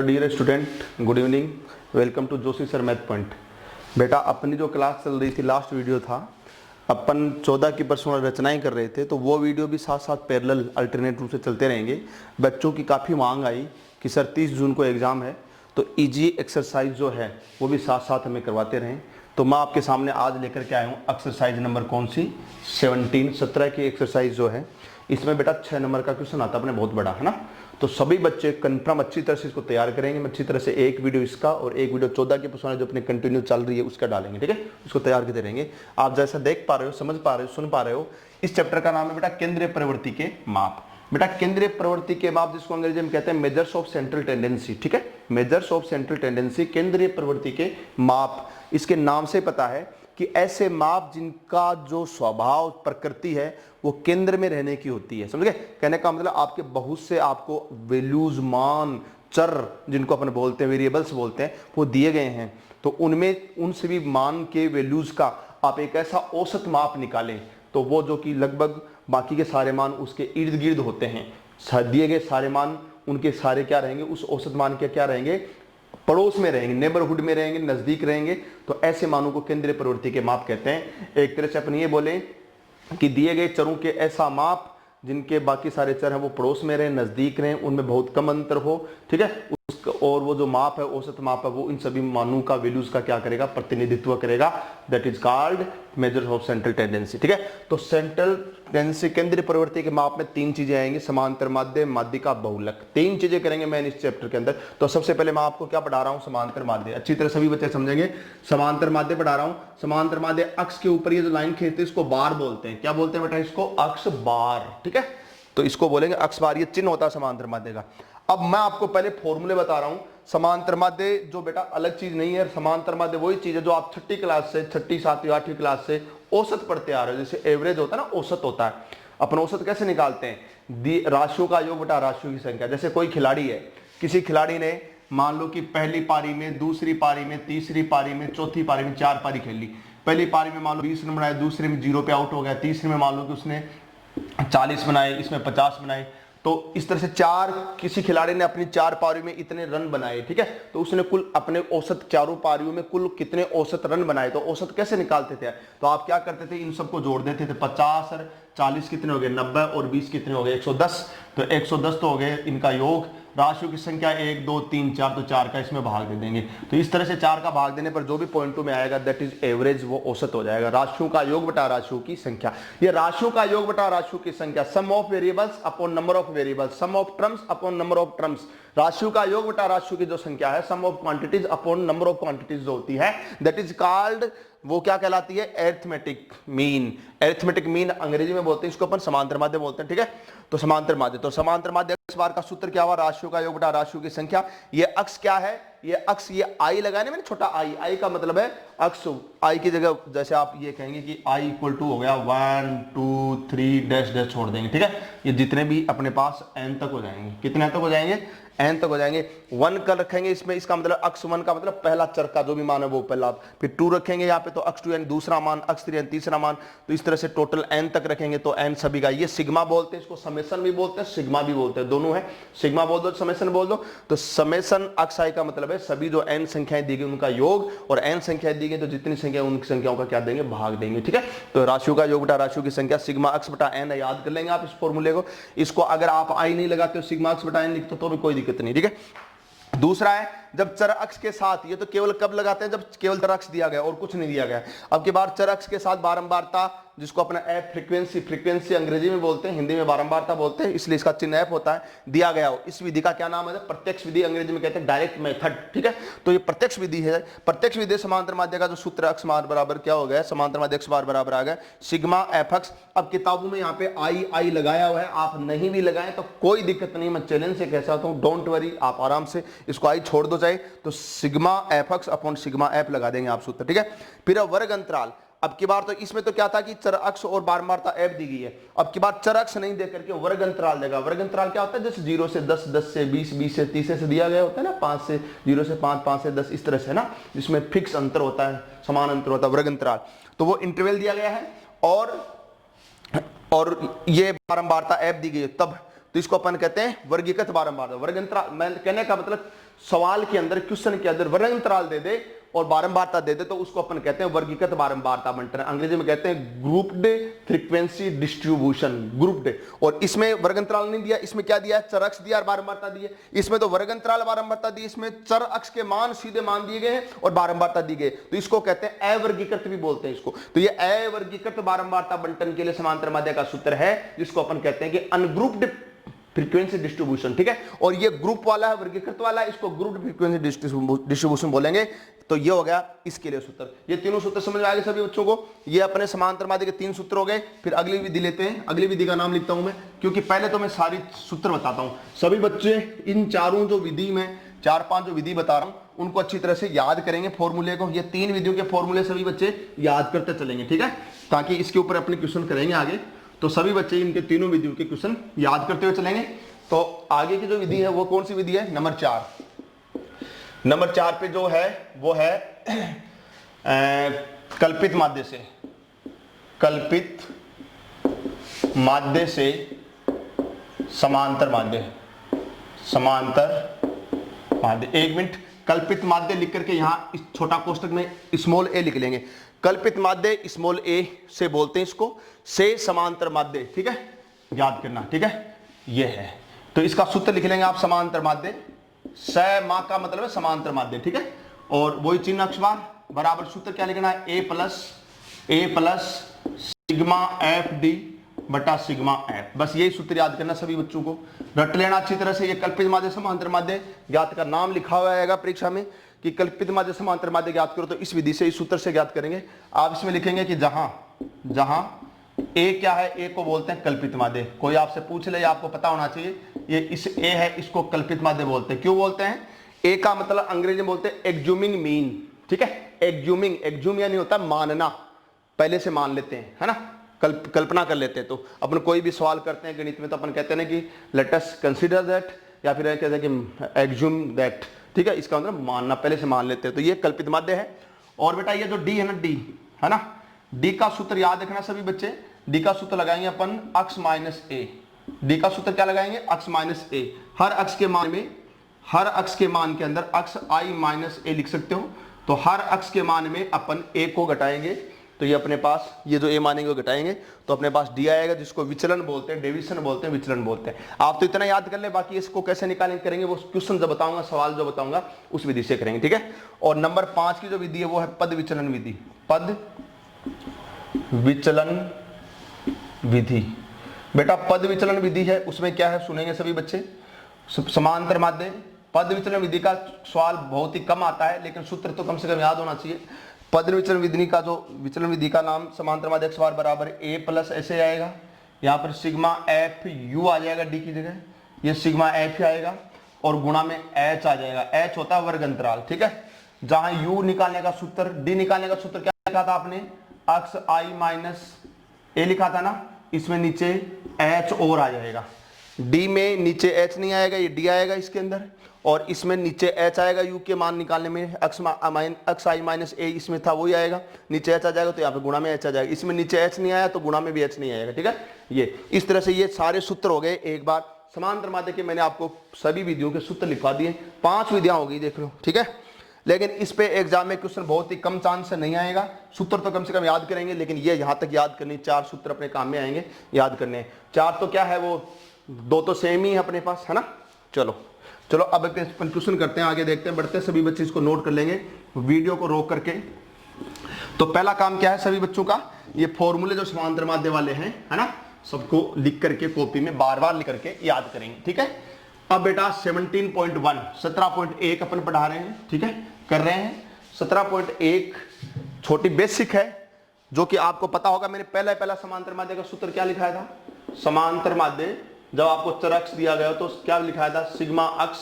Hello dear student, good evening. Welcome to Joshi sir math point. बेटा, अपनी जो class चल रही थी, लास्ट वीडियो था, अपन 14 की पर्सनल रचनाएं कर रहे थे, तो वो वीडियो भी साथ साथ पैरेलल अल्टरनेट रूप से चलते रहेंगे। बच्चों की काफ़ी मांग आई कि सर 30 जून को एग्ज़ाम है, तो ईजी एक्सरसाइज जो है वो भी साथ साथ हमें करवाते रहें। तो मैं आपके सामने आज लेकर के आया हूँ एक्सरसाइज नंबर कौन सी, 17 की एक्सरसाइज जो है। इसमें बेटा 6 नंबर का क्वेश्चन आता है, अपने बहुत बड़ा है ना। तो सभी बच्चे कंफर्म अच्छी तरह से इसको तैयार करेंगे। मैं अच्छी तरह से एक वीडियो इसका और एक वीडियो 14 की पर्सनल जो अपनी कंटिन्यू चल रही है उसका डालेंगे, ठीक है। उसको तैयार करते रहेंगे। आप जैसा देख पा रहे हो, समझ पा रहे हो, सुन पा रहे हो, इस चैप्टर का नाम है बेटा केंद्रीय प्रवृत्ति के माप। बेटा, केंद्रीय प्रवृत्ति के माप जिसको अंग्रेजी में कहते हैं मेजर्स ऑफ सेंट्रल टेंडेंसी, ठीक है। मेजर्स ऑफ सेंट्रल टेंडेंसी, केंद्रीय प्रवृत्ति के माप। इसके नाम से पता है कि ऐसे माप जिनका जो स्वभाव प्रकृति है वो केंद्र में रहने की होती है। समझ गए? कहने का मतलब आपके बहुत से आपको वैल्यूज, मान, चर जिनको अपन बोलते हैं, वेरिएबल्स बोलते हैं, वो दिए गए हैं। तो उनमें उन सभी मान के वैल्यूज का आप एक ऐसा औसत माप निकालें, तो वो जो कि लगभग बाकी के सारे मान उसके इर्द गिर्द होते हैं। दिए गए सारे मान उनके सारे क्या रहेंगे, उस औसत मान के क्या रहेंगे, पड़ोस में रहेंगे, नेबरहुड में रहेंगे, नजदीक रहेंगे। तो ऐसे मानों को केंद्रीय प्रवृत्ति के माप कहते हैं। एक तरह से अपन ये बोले कि दिए गए चरों के ऐसा माप जिनके बाकी सारे चर हैं वो पड़ोस में रहे, नजदीक रहे, उनमें बहुत कम अंतर हो, ठीक है। और वो जो माप है, औसत माप है, वो इन सभी मानों का, वैल्यूज का क्या करेगा, प्रतिनिधित्व करेगा। That is called measure of central tendency, ठीक है। तो सेंट्रल टेंडेंसी, केंद्रीय प्रवृत्ति के माप में 3 चीजें आएंगी, समांतर माध्य, माध्यिका, बहुलक। 3 चीजें करेंगे मैं इस चैप्टर के अंदर। तो सबसे पहले मैं आपको क्या पढ़ा रहा हूं, समांतर माध्य। अच्छी तरह सभी बच्चे समझेंगे। समांतर माध्य पढ़ा रहा हूं। समांतर माध्य, अक्ष के ऊपर ये जो लाइन खींचते हैं इसको बार बोलते हैं। क्या बोलते हैं बेटा? इसको अक्ष बार, ठीक है। तो इसको बोलेंगे अक्ष बार, ये चिन्ह होता है समांतर माध्य का। अब मैं आपको पहले फॉर्मूले बता रहा हूं। समांतर माध्य जो बेटा अलग चीज नहीं है, समांतर माध्य वही चीज है जो आप 6ठी क्लास से, 6ठी, 7वीं, 8वीं क्लास से औसत पढ़ते आ रहे हो। जैसे एवरेज होता है ना, औसत होता है। अपन औसत कैसे निकालते हैं? राशियों का योग बटा राशियों की संख्या। जैसे कोई खिलाड़ी है, किसी खिलाड़ी ने मान लो कि पहली पारी में, दूसरी पारी में, तीसरी पारी में, चौथी पारी में 4 पारी खेल ली। पहली पारी में मान लो 20 रन बनाए, दूसरे में 0 पे आउट हो गया, तीसरे में मान लो कि उसने 40 बनाए, इसमें 50 बनाए। तो इस तरह से किसी खिलाड़ी ने अपनी 4 पारियों में इतने रन बनाए, ठीक है। तो उसने कुल अपने औसत चारों पारियों में कुल कितने औसत रन बनाए। तो औसत कैसे निकालते थे? तो आप क्या करते थे, इन सबको जोड़ देते थे। 50 और 40 कितने हो गए, 90, और 20 कितने हो गए, 110। तो 110 तो हो गए इनका योग। राशियों की संख्या 1, 2, 3, 4, तो 4 का इसमें भाग दे देंगे। तो इस तरह से 4 का भाग देने पर जो भी पॉइंटों में आएगा दैट इज एवरेज, वो औसत हो जाएगा। राशियों का योग बटा राशियों की संख्या। ये राशियों का योग बटा राशियों की संख्या, sum of variables upon number of variables, sum of terms upon number of terms. राशियों का योग बटा राशियों की जो संख्या है, sum of quantities upon number of quantities जो होती है, दैट इज कॉल्ड, वो क्या कहलाती है, अरिथमेटिक मीन। अरिथमेटिक मीन अंग्रेजी में बोलते हैं, इसको अपन समांतर माध्य बोलते हैं, ठीक है। तो समांतर माध्य, तो समांतर माध्य अक्ष बार का सूत्र क्या हुआ, राशियों का योग बटा राशियों की संख्या। ये अक्ष क्या है, ये अक्ष, ये आई लगाने में छोटा आई, आई का मतलब है अक्ष। आई की जगह जैसे आप ये कहेंगे कि आई इक्वल टू हो गया 1, 2, 3 डैश डैश छोड़ देंगे, ठीक है। ये जितने भी अपने पास n तक हो जाएंगे, कितने तक हो जाएंगे, n तक हो जाएंगे। 1 कर रखेंगे इसमें, इसका मतलब अक्ष 1 का मतलब पहला चर का जो भी मान है वो पहला। फिर 2 रखेंगे यहाँ पे, तो अक्ष 2 n दूसरा मान, अक्ष 3 n तीसरा मान। तो इस तरह से टोटल n तक रखेंगे, तो n सभी का। ये सिग्मा बोलते हैं, इसको समेसन भी बोलते हैं, सिग्मा भी बोलते हैं, दोनों है। सिग्मा बोल दो, समेसन बोल दो। तो समेसन अक्ष आई का मतलब है सभी जो n संख्याएं दी गई उनका योग, और n संख्याएं दी गई तो जितनी संख्या उन संख्याओं का क्या देंगे, भाग देंगे, ठीक है। तो राशियों का योग बटा राशियों की संख्या, सिग्मा अक्ष बटा n, याद कर लेंगे आप इस फॉर्मूले को। इसको अगर आप आई नहीं लगाते हो, सिग्मा अक्ष बटा n लिखते तो भी कोई दिक्कत नहीं, ठीक है। दूसरा है जब चर अक्ष के साथ, ये तो केवल कब लगाते हैं, जब केवल चर अक्ष दिया गया और कुछ नहीं दिया गया। अब की बार चर अक्ष के साथ बारंबारता, जिसको अपना एफ, फ्रीक्वेंसी, फ्रीक्वेंसी अंग्रेजी में बोलते हैं, हिंदी में बारंबारता बोलते हैं, इसलिए इसका चिन्ह एफ होता है, दिया गया हो। इस विधि का क्या नाम है, प्रत्यक्ष विधि अंग्रेजी में कहते हैं, डायरेक्ट मेथड, ठीक है। तो ये प्रत्यक्ष विधि है। प्रत्यक्ष विधि समांतर माध्य का जो सूत्र अक्ष बार बराबर क्या हो गया, समांतर माध्य अक्ष बार बराबर आ गया सिग्मा एफ अक्ष। अब किताबों में यहाँ पे आई लगाया हुआ है, आप नहीं भी लगाएं तो कोई दिक्कत नहीं, मैं चैलेंज से कह सकता हूँ, डोंट वरी, आप आराम से इसको आई छोड़ दो चाहे, तो सिग्मा एफ अक्ष अपॉन सिग्मा एफ लगा देंगे आप सूत्र, ठीक है। फिर वर्ग अंतराल, अब की बार तो इसमें तो क्या था कि चर अक्ष और बारंबारता एफ दी गई है। अब की बार चर अक्ष नहीं दे करके वर्ग अंतराल देगा। वर्ग अंतराल क्या होता है, जैसे 0 से 10, 10 से 20, 20 से 30 से दिया गया होता है ना, 5 से 0 से 5, 5 से 10, इस तरह से ना, जिसमें फिक्स अंतर होता है, समान अंतर होता है, वर्ग अंतराल। तो वो इंटरवल दिया गया है और ये बारंबारता एफ दी गई है तब, तो इसको अपन कहते हैं वर्गीकृत बारंबारता। वर्ग अंतराल, मैं कहने का मतलब सवाल के अंदर, क्वेश्चन के अंदर वर्गंतराल दे दे और बारंबारता दे दे तो उसको अपन कहते हैं वर्गीकृत बारंबारता बंटन। अंग्रेजी में कहते हैं ग्रुप्ड फ्रीक्वेंसी डिस्ट्रीब्यूशन, ग्रुप्ड। और इसमें वर्गंतराल नहीं दिया, इसमें क्या दिया है, चर अक्ष दिया और बारंबारता दी है। इसमें तो वर्गंतराल बारंबारता दी, इसमें चर अक्ष के मान सीधे मान दिए गए हैं और बारंबारता दी गई, तो इसको कहते हैं अवर्गीकृत भी बोलते हैं इसको। तो ये अवर्गीकृत बारंबारता बंटन के लिए समांतर माध्य का सूत्र है, जिसको अपन कहते हैं कि अनग्रुप्ड फ्रीक्वेंसी डिस्ट्रीब्यूशन। ठीक है, और ये ग्रुप वाला है, वर्गीकृत वाला है, इसको ग्रुप्ड फ्रीक्वेंसी डिस्ट्रीब्यूशन बोलेंगे। तो ये हो गया इसके लिए सूत्र। ये तीनों सूत्र समझ में आ गए सभी बच्चों को। ये अपने समांतर माध्य के 3 सूत्र हो गए। फिर अगली विधि लेते हैं। अगली विधि का नाम लिखता हूं मैं, क्योंकि पहले तो मैं सारी सूत्र बताता हूं। सभी बच्चे इन चारों जो विधि में 4-5 जो विधि बता रहा हूं उनको अच्छी तरह से याद करेंगे फॉर्मूले को। ये 3 विधियों के फॉर्मूले सभी बच्चे याद करते चलेंगे, ठीक है, ताकि इसके ऊपर अपने क्वेश्चन करेंगे आगे। तो सभी बच्चे इनके तीनों विधियों के क्वेश्चन याद करते हुए चलेंगे। तो आगे की जो विधि है वो कौन सी विधि है, नंबर 4। नंबर 4 पे जो है वो है कल्पित माध्य से, कल्पित माध्य से समांतर माध्य, समांतर माध्य। 1 मिनट, कल्पित माध्य लिख करके यहां इस छोटा कोष्टक में स्मॉल ए लिख लेंगे। कल्पित माध्य स्मॉल ए से बोलते हैं इसको, से समांतर माध्य, ठीक है, याद करना, ठीक है, ये है। तो इसका सूत्र लिख लेंगे आप, समांतर माध्य, स मा का मतलब है समांतर माध्य, ठीक है, और वही चिन्ह अक्षबार बराबर सूत्र क्या लिखना है, ए प्लस सिग्मा एफ डी बटा सिग्मा एफ। बस यही सूत्र याद करना सभी बच्चों को, रट लेना अच्छी तरह से। ये कल्पित माध्य समांतर माध्य ज्ञात का नाम लिखा हुआ आएगा परीक्षा में कि कल्पित माध्य समांतर माध्य ज्ञात करो, तो इस विधि से, इस सूत्र से ज्ञात करेंगे। आप इसमें लिखेंगे कि जहां ए क्या है, ए को बोलते हैं कल्पित माध्य। कोई आपसे पूछ ले, आपको पता होना चाहिए, ये इस ए है, इसको कल्पित माध्य बोलते हैं। क्यों बोलते हैं, ए का मतलब अंग्रेजी में बोलते हैं एग्ज्यूमिंग मीन, ठीक है, एग्ज्यूम यानी होता है मानना, पहले से मान लेते हैं, है ना, कल्पना कर लेते हैं। तो अपन कोई भी सवाल करते हैं गणित में तो अपन कहते हैं कि लेट अस कंसीडर दैट, या फिर कहते हैं कि एग्ज्यूम दैट, ठीक है, इसका मतलब मानना, पहले से मान लेते हैं। तो ये कल्पित माध्य है। और बेटा ये जो डी है ना, डी है ना, डी का सूत्र याद रखना सभी बच्चे। डी का सूत्र लगाएंगे अपन अक्स माइनस ए। डी का सूत्र क्या लगाएंगे, अक्स माइनस ए। हर अक्स के मान में, हर अक्स के मान के अंदर अक्स आई माइनस ए लिख सकते हो। तो हर अक्स के मान में अपन ए को घटाएंगे, तो ये अपने पास, ये जो ए मानेंगे वो घटाएंगे, तो अपने पास डी आएगा, जिसको विचलन बोलते हैं, डेविएशन बोलते हैं, विचलन बोलते हैं। आप तो इतना याद कर ले, बाकी इसको कैसे निकालेंगे करेंगे वो क्वेश्चन जो बताऊंगा, सवाल जो बताऊंगा उस विधि से करेंगे, ठीक है। और नंबर 5 की जो विधि है वो है पद विचलन विधि, पद विचलन विधि। बेटा पद विचलन विधि है, उसमें क्या है सुनेंगे सभी बच्चे। समांतर माध्य पद विचलन विधि का सवाल बहुत ही कम आता है, लेकिन सूत्र तो कम से कम याद होना चाहिए। पद विचलन विधि का जो विचलन विधि का नाम समांतर माध्य x बार बराबर ए प्लस ऐसे आएगा, यहाँ पर सिग्मा एफ यू आ जाएगा डी की जगह, ये सिग्मा एफ ही आएगा, और गुणा में एच आ जाएगा। एच होता है वर्ग अंतराल, ठीक है। जहां यू निकालने का सूत्र, डी निकालने का सूत्र क्या लिखा था आपने, अक्स आई माइनस ए लिखा था ना, इसमें नीचे एच और आ जाएगा। डी में नीचे एच नहीं आएगा, ये डी आएगा इसके अंदर, और इसमें नीचे एच आएगा यू के मान निकालने में। अक्स आई माइनस ए इसमें था वही आएगा, नीचे एच आ जाएगा, तो यहाँ पे गुणा में एच आ जाएगा। इसमें नीचे एच नहीं आया तो गुणा में भी एच नहीं आएगा, ठीक है। ये इस तरह से ये सारे सूत्र हो गए। एक बार समांतर माध्य के मैंने आपको सभी विधियों के सूत्र लिखवा दिए, 5 विधियां हो गई, देख लो, ठीक है। लेकिन इस पे एग्जाम में क्वेश्चन बहुत ही कम चांस से नहीं आएगा। सूत्र तो कम से कम याद करेंगे, लेकिन ये यहाँ तक याद करनी, 4 सूत्र अपने काम में आएंगे, याद करने। 4 तो क्या है, वो 2 तो सेम ही है अपने पास, है ना। चलो अब क्वेश्चन करते हैं, आगे देखते हैं, बढ़ते हैं। सभी बच्चे इसको नोट कर लेंगे वीडियो को रोक करके। तो पहला काम क्या है सभी बच्चों का, ये फॉर्मूले जो समांतर माध्य वाले हैं, है ना, सबको लिख करके कॉपी में बार बार लिख करके याद करेंगे, ठीक है। अब बेटा 17.1 अपन पढ़ा रहे हैं, ठीक है, कर रहे हैं। 17.1 छोटी बेसिक है, जो कि आपको पता होगा। मैंने पहला समांतर माध्य का सूत्र क्या लिखाया था, समांतर माध्य जब आपको चर अक्ष दिया गया तो क्या लिखाया था, सिग्मा अक्ष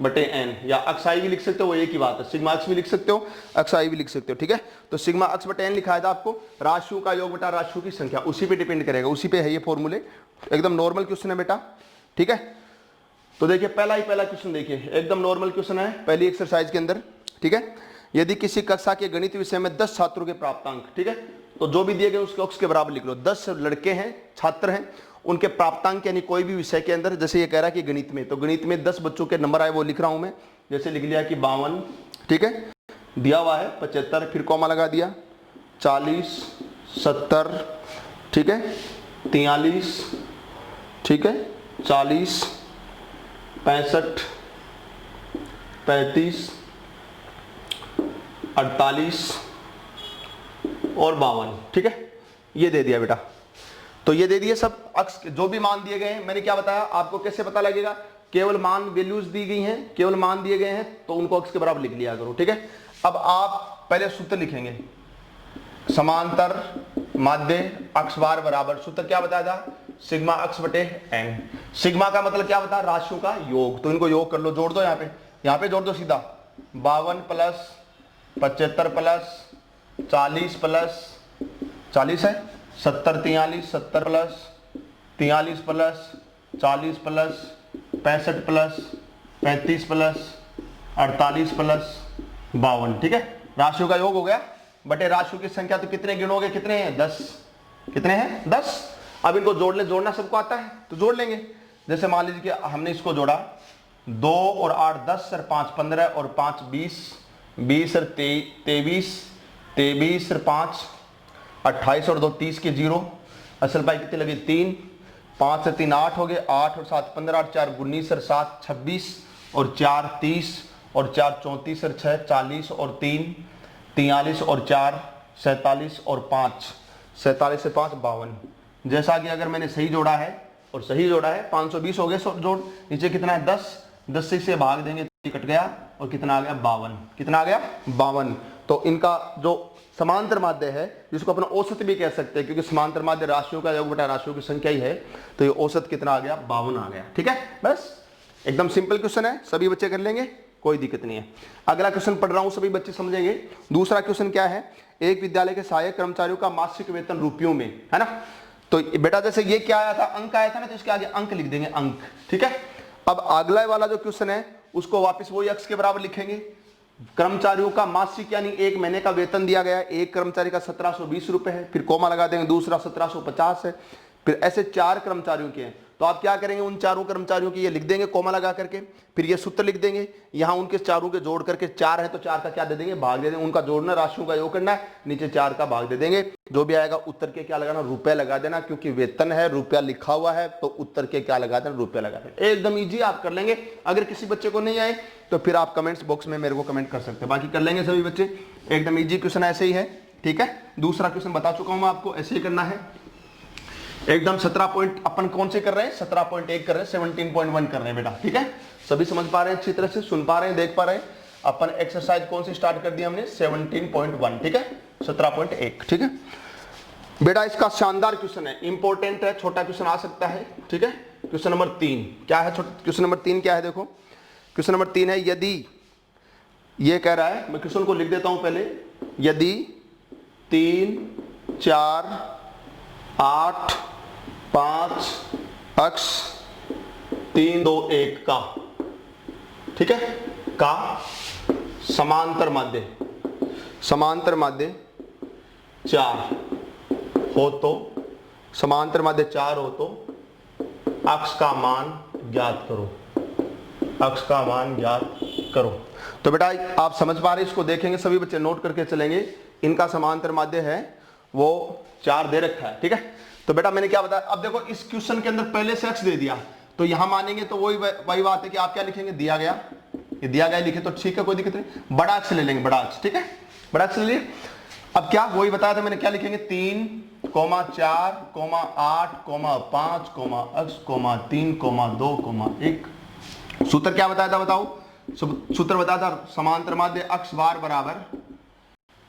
बटे एन, या अक्ष आई भी लिख सकते हो, वो एक ही बात है। सिग्मा अक्ष भी लिख सकते हो, अक्ष आई भी लिख सकते हो, ठीक है। तो सिग्मा अक्ष बटे एन लिखाया था आपको, राशियों का योग बटा राशियों की संख्या, उसी पे डिपेंड करेगा, उसी पे है ये फॉर्मूले। एकदम नॉर्मल क्वेश्चन है बेटा, ठीक है। तो देखिए पहला क्वेश्चन देखिए, एकदम नॉर्मल क्वेश्चन है पहली एक्सरसाइज के अंदर, ठीक है। यदि किसी कक्षा के गणित विषय में 10 छात्रों के प्राप्तांक, ठीक है, तो जो भी दिए गए उसके अक्ष के बराबर लिख लो। 10 लड़के हैं, छात्र हैं, उनके प्राप्तांक यानी कोई भी विषय के अंदर, जैसे ये कह रहा है कि गणित में, तो गणित में 10 बच्चों के नंबर आए वो लिख रहा हूं मैं, जैसे लिख लिया कि 52, ठीक है, दिया हुआ है 75, फिर कॉमा लगा दिया, 40, 70, ठीक है, 43, ठीक है, 40, 65, 35, 48 और 52, ठीक है, ये दे दिया बेटा। तो ये दे दिए सब अक्स जो भी मान दिए गए हैं। मैंने क्या बताया आपको, कैसे पता लगेगा, केवल मान वैल्यूज दी गई हैं, केवल मान दिए गए हैं तो उनको अक्स के बराबर लिख लिया करो, ठीक है। अब आप पहले सूत्र लिखेंगे, समांतर माध्य अक्ष बार बराबर, सूत्र क्या बताया था, सिग्मा अक्स बटे एन। सिग्मा का मतलब क्या बताया, राशियों का योग, तो इनको योग कर लो, जोड़ दो, यहाँ पे जोड़ दो सीधा, 52 प्लस 75 प्लस 40 प्लस 40 है 70, 43, 70 plus 43 plus 40 plus 65 plus 35 plus 48 plus 52, ठीक है। राशियों का योग हो गया बटे राशियों की संख्या, तो कितने गिनोगे, कितने हैं, 10, कितने हैं, 10। अब इनको जोड़ ले, जोड़ना सबको आता है तो जोड़ लेंगे। जैसे मान लीजिए कि हमने इसको जोड़ा, 2 और 8 10 और 5 15 और 5 20, 20 और 23, 23 और 5 28 और 2 30 के 0, असल पाई कितनी लगी, 3, 5 से 3 8 हो गए, 8 और 7 15 और 4 19 और 7 26 और 4 30 और 4 34 और 6 40 और 3 43 और 4 47 और 5 47 से 5 52। जैसा कि अगर मैंने सही जोड़ा है और सही जोड़ा है, 520 हो गए सब जोड़, नीचे कितना है 10, 10 से इसे भाग देंगे तो कट गया और कितना आ गया 52, कितना आ गया 52। तो इनका जो समांतर माध्य है, जिसको अपन औसत भी कह सकते हैं, क्योंकि समांतर माध्य राशियों का योग बटा राशियों की संख्या ही है, तो ये औसत कितना आ गया 52 आ गया, ठीक है। बस एकदम सिंपल क्वेश्चन है, सभी बच्चे कर लेंगे, कोई दिक्कत नहीं है। अगला क्वेश्चन पढ़ रहा हूं, सभी बच्चे समझेंगे। दूसरा क्वेश्चन क्या है, एक विद्यालय के सहायक कर्मचारियों का मासिक वेतन रुपयों में, है ना। तो बेटा जैसे ये क्या आया था, अंक आया था ना, तो इसके आगे अंक लिख देंगे, अंक, ठीक है। अब अगला वाला जो क्वेश्चन है उसको वापस वही अक्स के बराबर लिखेंगे। कर्मचारियों का मासिक यानी एक महीने का वेतन दिया गया है, एक कर्मचारी का 1720 रुपए है, फिर कोमा लगा देंगे, दूसरा 1750 है, फिर ऐसे 4 कर्मचारियों के हैं। तो आप क्या करेंगे, उन चारों कर्मचारियों की ये लिख देंगे कोमा लगा करके, फिर ये सूत्र लिख देंगे, यहाँ उनके चारों के जोड़ करके 4 है तो 4 का क्या दे देंगे, भाग दे देंगे, उनका जोड़ना, राशियों का योग करना है, नीचे 4 का भाग दे देंगे, जो भी आएगा उत्तर के क्या लगाना, रुपए लगा देना, क्योंकि वेतन है, रुपया लिखा हुआ है, तो उत्तर के क्या लगा देना, रुपया लगा देना। एकदम ईजी आप कर लेंगे। अगर किसी बच्चे को नहीं आए तो फिर आप कमेंट्स बॉक्स में मेरे को कमेंट कर सकते हैं, बाकी कर लेंगे सभी बच्चे। एकदम ईजी क्वेश्चन ऐसे ही है, ठीक है। दूसरा क्वेश्चन बता चुका हूं मैं आपको, ऐसे ही करना है एकदम। 17 पॉइंट अपन कौन से कर रहे हैं, 17.1 कर रहे हैं, 17.1 कर रहे हैं बेटा, ठीक है। सभी समझ पा रहे हैं, अच्छी तरह से सुन पा रहे हैं, देख पा रहे हैं। अपन एक्सरसाइज कौन सी स्टार्ट कर दी हमने, 17.1, ठीक है, 17.1, ठीक है बेटा। इसका शानदार क्वेश्चन है, इंपॉर्टेंट है, छोटा क्वेश्चन आ सकता है, ठीक है। क्वेश्चन नंबर 3 क्या है, क्वेश्चन नंबर 3 क्या है, देखो क्वेश्चन नंबर 3 है, यदि ये कह रहा है, मैं क्वेश्चन को लिख देता हूं पहले, यदि 3 4 8 5 अक्ष 3 2 1 का, ठीक है, का समांतर माध्य 4 हो तो, समांतर माध्य 4 हो तो अक्ष का मान ज्ञात करो, अक्ष का मान ज्ञात करो। तो बेटा आप समझ पा रहे हैं, इसको देखेंगे सभी बच्चे, नोट करके चलेंगे। इनका समांतर माध्य है वो 4 दे रखा है, ठीक है। तो बेटा मैंने क्या बताया, अब देखो इस क्वेश्चन के अंदर पहले से अक्ष दे दिया, तो यहां मानेंगे तो वही बात है कि आप क्या लिखेंगे, दिया गया, ये दिया गया लिखे तो ठीक है, कोई दिक्कत नहीं। बड़ा अक्ष ले लेंगे, बड़ा अक्ष, ठीक है, बड़ा अक्ष ले लिए। अब क्या वही बताया था मैंने, क्या लिखेंगे, 3, 4, 8, 5, अक्ष, 3, 2, 1। सूत्र क्या बताया था, बताओ, सूत्र बताया था, समांतर माध्य अक्ष बार बराबर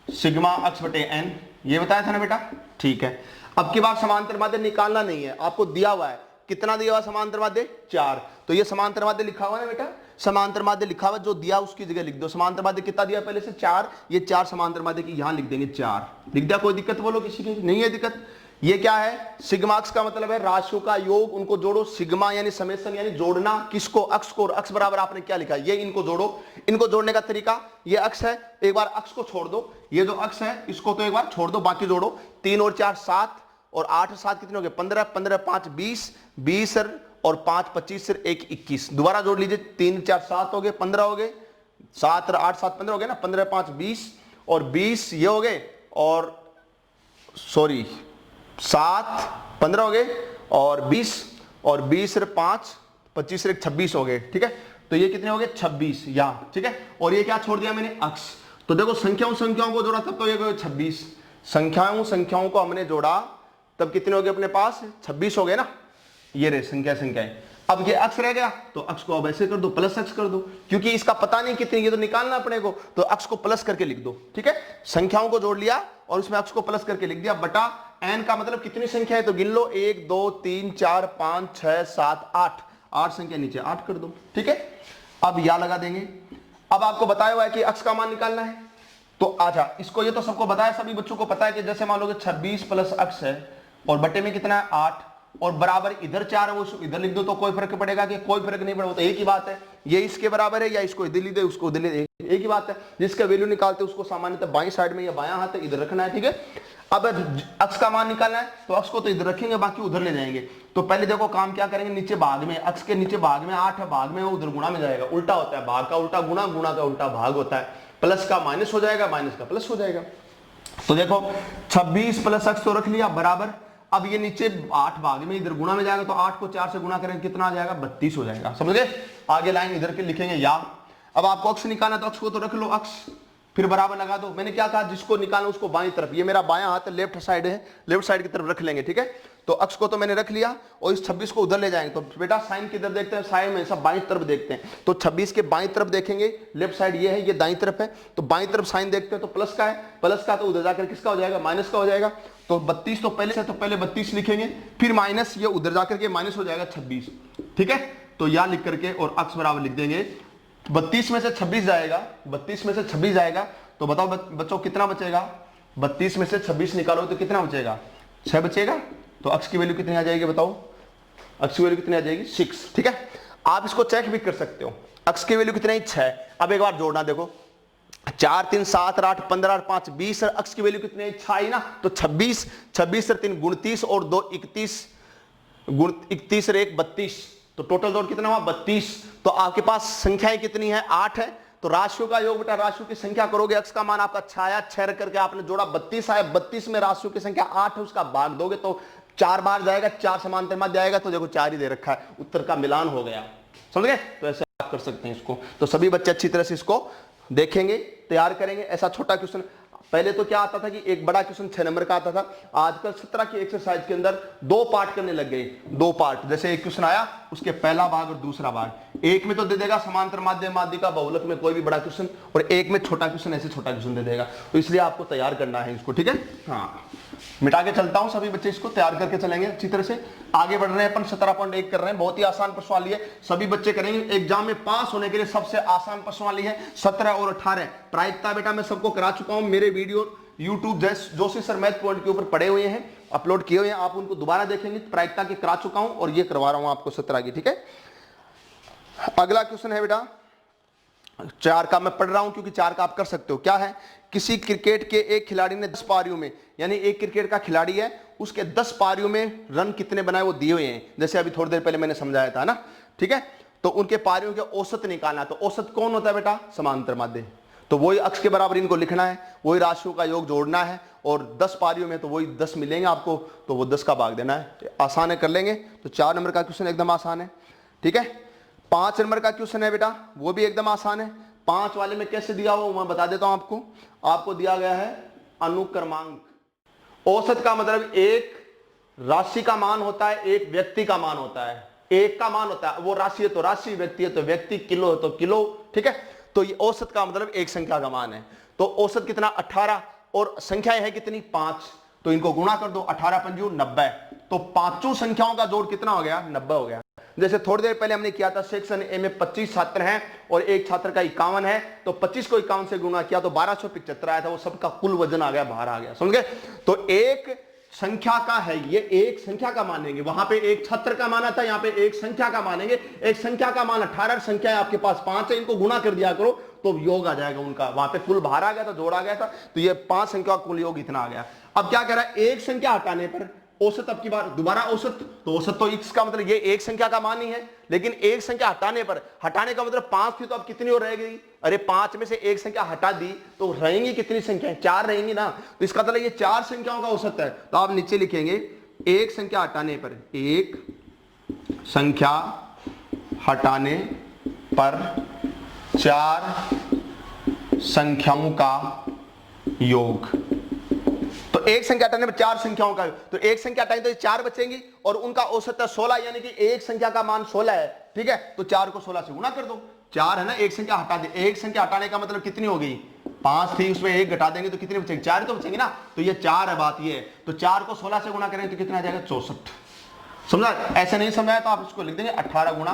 सिग्मा अक्ष बटे एन, ये बताया था ना बेटा, ठीक है। अब की बार समांतर माध्य निकालना नहीं है, आपको दिया हुआ है, कितना दिया हुआ समांतर माध्य, 4, तो ये समांतर माध्य लिखा हुआ है ना बेटा, समांतर माध्य लिखा हुआ, जो दिया उसकी जगह लिख दो। समांतर माध्य कितना दिया पहले से, 4, ये 4 समांतर माध्य की यहां लिख देंगे 4, लिख दिया, कोई दिक्कत बोलो किसी की, नहीं है दिक्कत। ये क्या है, सिग्मा अक्ष का मतलब है राशियों का योग, उनको जोड़ो, सिग्मा यानी समेशन यानी जोड़ना, किसको, अक्ष को, अक्ष बराबर आपने क्या लिखा है, ये इनको जोड़ो। इनको जोड़ने का तरीका, ये अक्ष है, एक बार अक्ष को छोड़ दो, ये जो अक्ष है इसको तो एक बार छोड़ दो, बाकी जोड़ो। 3 और 4 7 और 8 और 7 कितने हो गए, 15, 15 5 20, 20 और 5 25 1 21, दोबारा जोड़ लीजिए, 3 4 7 हो गए, 15 हो गए, 7 8 7 15 हो गए ना, 15 5 20 और 20 ये हो गए, और सॉरी 7 15 हो गए और 20 और 20 रे 5 25 रे 26 हो गए। ठीक है, तो ये कितने हो गए 26 यहाँ। ठीक है, और ये क्या छोड़ दिया मैंने, अक्ष। तो देखो संख्याओं को जोड़ा तब तो ये 26, संख्याओं को हमने जोड़ा तब कितने हो गए अपने पास, 26 हो गए ना। ये रहे संख्याएं। अब ये अक्ष रह गया, तो अक्ष को अब ऐसे कर दो, प्लस अक्ष कर दो, क्योंकि इसका पता नहीं कितनी, ये तो निकालना अपने को, तो अक्ष को प्लस करके लिख दो। ठीक है, संख्याओं को जोड़ लिया और उसमें अक्ष को प्लस करके लिख दिया, बटा n का मतलब कितनी संख्या है तो गिन लो, 1 2 3 4 5 6 7 8 संख्या नीचे 8 कर दो। ठीक है, अब या लगा देंगे। अब आपको बताया हुआ है कि अक्ष का मान निकालना है, तो आजा इसको, ये तो सबको बताया, सभी बच्चों को पता है कि जैसे मान लो 26 प्लस अक्ष है और बटे में कितना है 8 और बराबर इधर 4 है, वो इधर लिख दो तो कोई फर्क पड़ेगा कि कोई फर्क नहीं पड़ेगा, तो एक ही बात है, ये इसके बराबर है या इसको इधर लिख दे उसको उधर लिख दे, एक ही बात है। जिसका वैल्यू निकालते उसको सामान्यतः बाईं साइड में या बायां हाथ इधर रखना है। ठीक है, अब अक्ष का मान निकालना है तो अक्ष को तो इधर रखेंगे, बाकी उधर ले जाएंगे। तो पहले देखो काम क्या करेंगे, नीचे भाग में, अक्ष के नीचे भाग में 8 है, भाग में वो उधर गुणा में जाएगा, उल्टा होता है, भाग का उल्टा गुणा, गुणा का उल्टा भाग होता है, प्लस का माइनस हो जाएगा, माइनस का प्लस हो जाएगा। तो देखो 26 प्लस अक्ष तो रख लिया बराबर, अब ये नीचे 8 भाग में इधर गुणा में जाएगा, तो 8 को 4 से गुणा करेंगे कितना आ जाएगा 32 हो जाएगा। समझ गए, आगे लाइन इधर के लिखेंगे या। अब आपको अक्ष निकालना तो अक्ष को तो रख लो अक्ष, फिर बराबर लगा दो। मैंने क्या कहा, जिसको निकालना उसको बाईं तरफ, ये मेरा बायां हाथ लेफ्ट साइड है, लेफ्ट साइड की तरफ रख लेंगे। ठीक है, तो अक्ष को तो मैंने रख लिया और इस 26 को उधर ले जाएंगे। तो बेटा साइन किधर देखते हैं, साइन में सब बाईं तरफ देखते हैं, तो 26 के बाईं तरफ देखेंगे, लेफ्ट साइड ये है, ये दाईं तरफ है, तो बाईं तरफ साइन देखते हैं तो प्लस का है, प्लस का तो उधर जाकर किसका हो जाएगा, माइनस का हो जाएगा। तो 32 तो पहले से, तो पहले 32 लिखेंगे, फिर माइनस, ये उधर जाकर के माइनस हो जाएगा 26। ठीक है, तो यहां लिख करके और अक्ष बराबर लिख देंगे, 32 में से 26 जाएगा, 32 में से 26 जाएगा, तो बताओ बच्चों कितना बचेगा, 32 में से 26 निकालो तो कितना बचेगा, 6 बचेगा। तो अक्ष की वैल्यू कितनी आ जाएगी बताओ, अक्ष की वैल्यू कितनी आ जाएगी 6। ठीक है, आप इसको चेक भी कर सकते हो, अक्ष की वैल्यू कितनी है 6। अब एक बार जोड़ना देखो, 4 3 7 8 15 5 20, अक्ष की वैल्यू कितनी है 6 ना, तो 26, 26 से 3 29 और 2 31, 31 और 1 32, तो टोटल जोड़ कितना हुआ 32। तो आपके पास संख्याएं कितनी है 8 है, तो राशियों का योग बेटा राशियों की संख्या करोगे, अक्ष का मान आपका 6 आया, 6 करके आपने जोड़ा 32 आया, 32 में राशियों की संख्या 8 है, उसका भाग दोगे तो 4 बार जाएगा, 4 समांतर मध्य आएगा, तो देखो 4 ही दे रखा है, उत्तर का मिलान हो गया। समझ गए, तो ऐसे आप कर सकते हैं इसको। तो सभी बच्चे अच्छी तरह से इसको देखेंगे, तैयार करेंगे। ऐसा छोटा क्वेश्चन, पहले तो क्या आता था कि एक बड़ा क्वेश्चन 6 नंबर का आता था, आजकल 17 की एक्सरसाइज के अंदर 2 पार्ट करने लग गए, 2 पार्ट, जैसे एक क्वेश्चन आया उसके पहला भाग और दूसरा भाग, एक में तो दे देगा समांतर माध्य माध्यिका बहुलक में कोई भी बड़ा क्वेश्चन, और एक में छोटा क्वेश्चन, ऐसे छोटा क्वेश्चन दे देगा, तो इसलिए आपको तैयार करना है इसको। ठीक है, हाँ मिटा के चलता हूं, सभी बच्चे इसको तैयार करके चलेंगे अच्छी तरह से। आगे बढ़ रहे हैं अपन, 17.1 कर रहे हैं, बहुत ही आसान प्रश्न वाली है, सभी बच्चे करेंगे। एग्जाम में पास होने के लिए सबसे आसान प्रश्न वाली है 17 और 18। प्रायिकता बेटा मैं सबको करा चुका हूं, मेरे video YouTube Joshi sir math point के ऊपर पड़े हुए हैं, अपलोड किए हुए हैं, आप उनको दोबारा देखेंगे। प्रायिकता के करा चुका हूं और ये करवा रहा हूं आपको 17 की। ठीक है, अगला क्वेश्चन है बेटा 4 का, मैं पढ़ रहा हूं क्योंकि 4 का आप कर सकते हो। क्या है, किसी क्रिकेट के एक खिलाड़ी ने 10 पारियों में, यानी एक क्रिकेट का खिलाड़ी है, उसके 10 पारियों में रन कितने बनाए वो दिए हुए हैं, जैसे अभी थोड़ी देर पहले मैंने समझाया था ना। ठीक है, तो उनके पारियों के औसत निकालना, तो औसत कौन होता है बेटा, समांतर माध्य, तो वही अक्ष के बराबर इनको लिखना है, वही राशियों का योग जोड़ना है, और 10 पारियों में तो वही 10 मिलेंगे आपको, तो वो 10 का भाग देना है। आसान है, कर लेंगे। तो 4 नंबर का क्वेश्चन एकदम आसान है। ठीक है, 5 नंबर का क्वेश्चन है बेटा, वो भी एकदम आसान है। 5 वाले में कैसे दिया हुआ मैं बता देता हूं आपको। आपको दिया गया है अनुक्रमांक। औसत का मतलब एक राशि का मान होता है, एक व्यक्ति का मान होता है, एक का मान होता है, वो राशि है तो राशि, व्यक्ति है तो व्यक्ति, किलो है तो किलो। ठीक है, तो ये औसत का मतलब एक संख्या का मान है। तो औसत कितना 18, और संख्याएं है कितनी 5, तो इनको गुणा कर दो, 18 पंजू 90, तो पांचों संख्याओं का जोड़ कितना हो गया 90 हो गया। जैसे थोड़ी देर पहले हमने किया था, सेक्शन ए में 25 छात्र हैं और एक छात्र का 51 है, तो 25 को 51 से गुणा किया तो 1275 आया था, वो सबका कुल वजन आ गया, बाहर आ गया। समझ गए, तो एक संख्या का है, ये एक संख्या का मानेंगे, वहां पे एक छात्र का माना था, यहाँ पे एक संख्या का मानेंगे। एक संख्या का मान 18, संख्या आपके पास 5 है, इनको गुणा कर दिया करो तो योग आ जाएगा उनका, वहां पे कुल बाहर आ गया था, जोड़ आ गया था, तो ये 5 संख्या का कुल योग इतना आ गया। अब क्या कह रहा है, एक संख्या हटाने पर औसत अब की बार दोबारा औसत, तो औसत तो x का मतलब ये एक संख्या का मान ही है, लेकिन एक संख्या हटाने पर, हटाने का मतलब 5 थी तो अब कितनी और रह गई, अरे 5 में से एक संख्या हटा दी तो रहेंगी कितनी संख्याएं, 4 रहेंगी ना, तो इसका मतलब ये 4 संख्याओं का औसत है। तो आप नीचे लिखेंगे एक संख्या हटाने पर, एक संख्या हटाने पर 4 संख्याओं का योग। तो एक संख्या हटाने पर 4 संख्याओं का, तो एक संख्या हटाएंगे तो 4 बचेंगी और उनका औसत है 16, यानी कि एक संख्या का मान 16 है, ठीक है। तो 4 को 16 से गुणा कर दो, 4 है ना, एक संख्या हटा दे, एक संख्या हटाने का मतलब कितनी हो गई, 5 थी उसमें एक घटा देंगे तो कितनी बचेगी, 4 तो बचेंगे ना, तो ये 4 है, बात ये है। तो 4 को 16 से गुणा करेंगे तो कितना आ जाएगा, 64। समझा? ऐसे नहीं समझाया तो आप इसको लिख देंगे 18 गुणा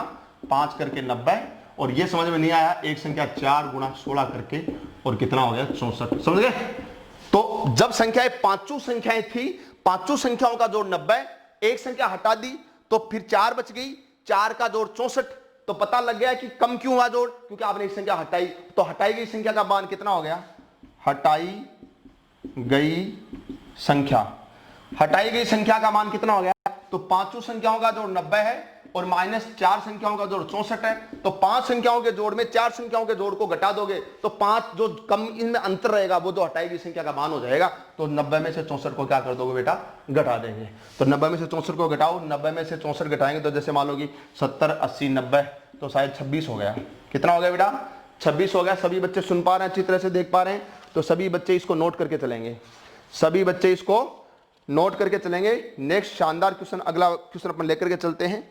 5 करके 90, और ये समझ में नहीं आया एक संख्या 4 गुणा 16 करके और कितना हो गया, 64। समझ गए? तो जब संख्याएं पांचों संख्याएं थी, पांचों संख्याओं का जोड़ 90, एक संख्या हटा दी तो फिर 4 बच गई, 4 का जोड़ 64, तो पता लग गया कि कम क्यों हुआ जोड़, क्योंकि आपने एक संख्या हटाई, तो हटाई गई संख्या का मान कितना हो गया, हटाई गई संख्या, हटाई गई संख्या का मान कितना हो गया, तो पांचों संख्याओं का जोड़ 90 है और माइनस 4 संख्याओं का जोड़ 64 है, तो 5 संख्याओं के जोड़ में 4 संख्याओं के जोड़ को घटा दोगे तो 5 जो कम इनमें अंतर रहेगा वो जो हटाई गई संख्या का मान हो जाएगा। तो 90 में से 64 को क्या कर दोगे बेटा, घटा देंगे। तो 90 में से 64 को घटाओ, 90 में से 64 घटाएंगे तो जैसे मान लो कि 70 80 90, तो शायद 26 हो गया। कितना हो गया बेटा, 26 हो गया। सभी बच्चे सुन पा रहे हैं, अच्छी तरह से देख पा रहे हैं, तो सभी बच्चे इसको नोट करके चलेंगे, सभी बच्चे इसको नोट करके चलेंगे। नेक्स्ट शानदार क्वेश्चन, अगला क्वेश्चन अपन लेकर के चलते हैं,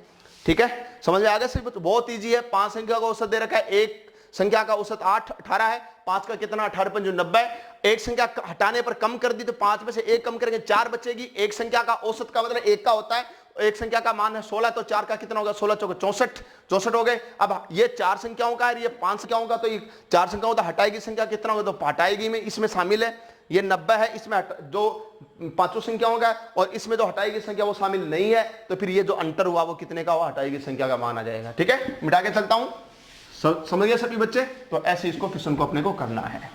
ठीक है। समझ में आ गया सभी? बहुत इजी है। 5 संख्या का औसत दे रखा है, एक संख्या का औसत 18 है, 5 का कितना, 18 पंजू 90, एक संख्या हटाने पर कम कर दी तो 5 में से एक कम करेंगे 4 बचेगी, एक संख्या का औसत का मतलब एक का होता है, एक संख्या का मान है 16, तो 4 का कितना होगा, 16 चौके 64, 64 हो गए। अब ये 4 संख्याओं का है, ये 5 संख्याओं का, तो ये 4 संख्याओं का हटाएगी संख्या कितना होगा, तो हटाएगी में इसमें शामिल है, ये 90 है, इसमें जो पांचों संख्याओं का और इसमें जो हटाएगी संख्या वो शामिल नहीं है, तो फिर ये जो अंतर हुआ वो कितने का हुआ, हटाएगी संख्या का मान आ जाएगा, ठीक है। मिटा के चलता हूं, समझ गए सभी बच्चे? तो ऐसे इसको क्वेश्चन को अपने को करना है,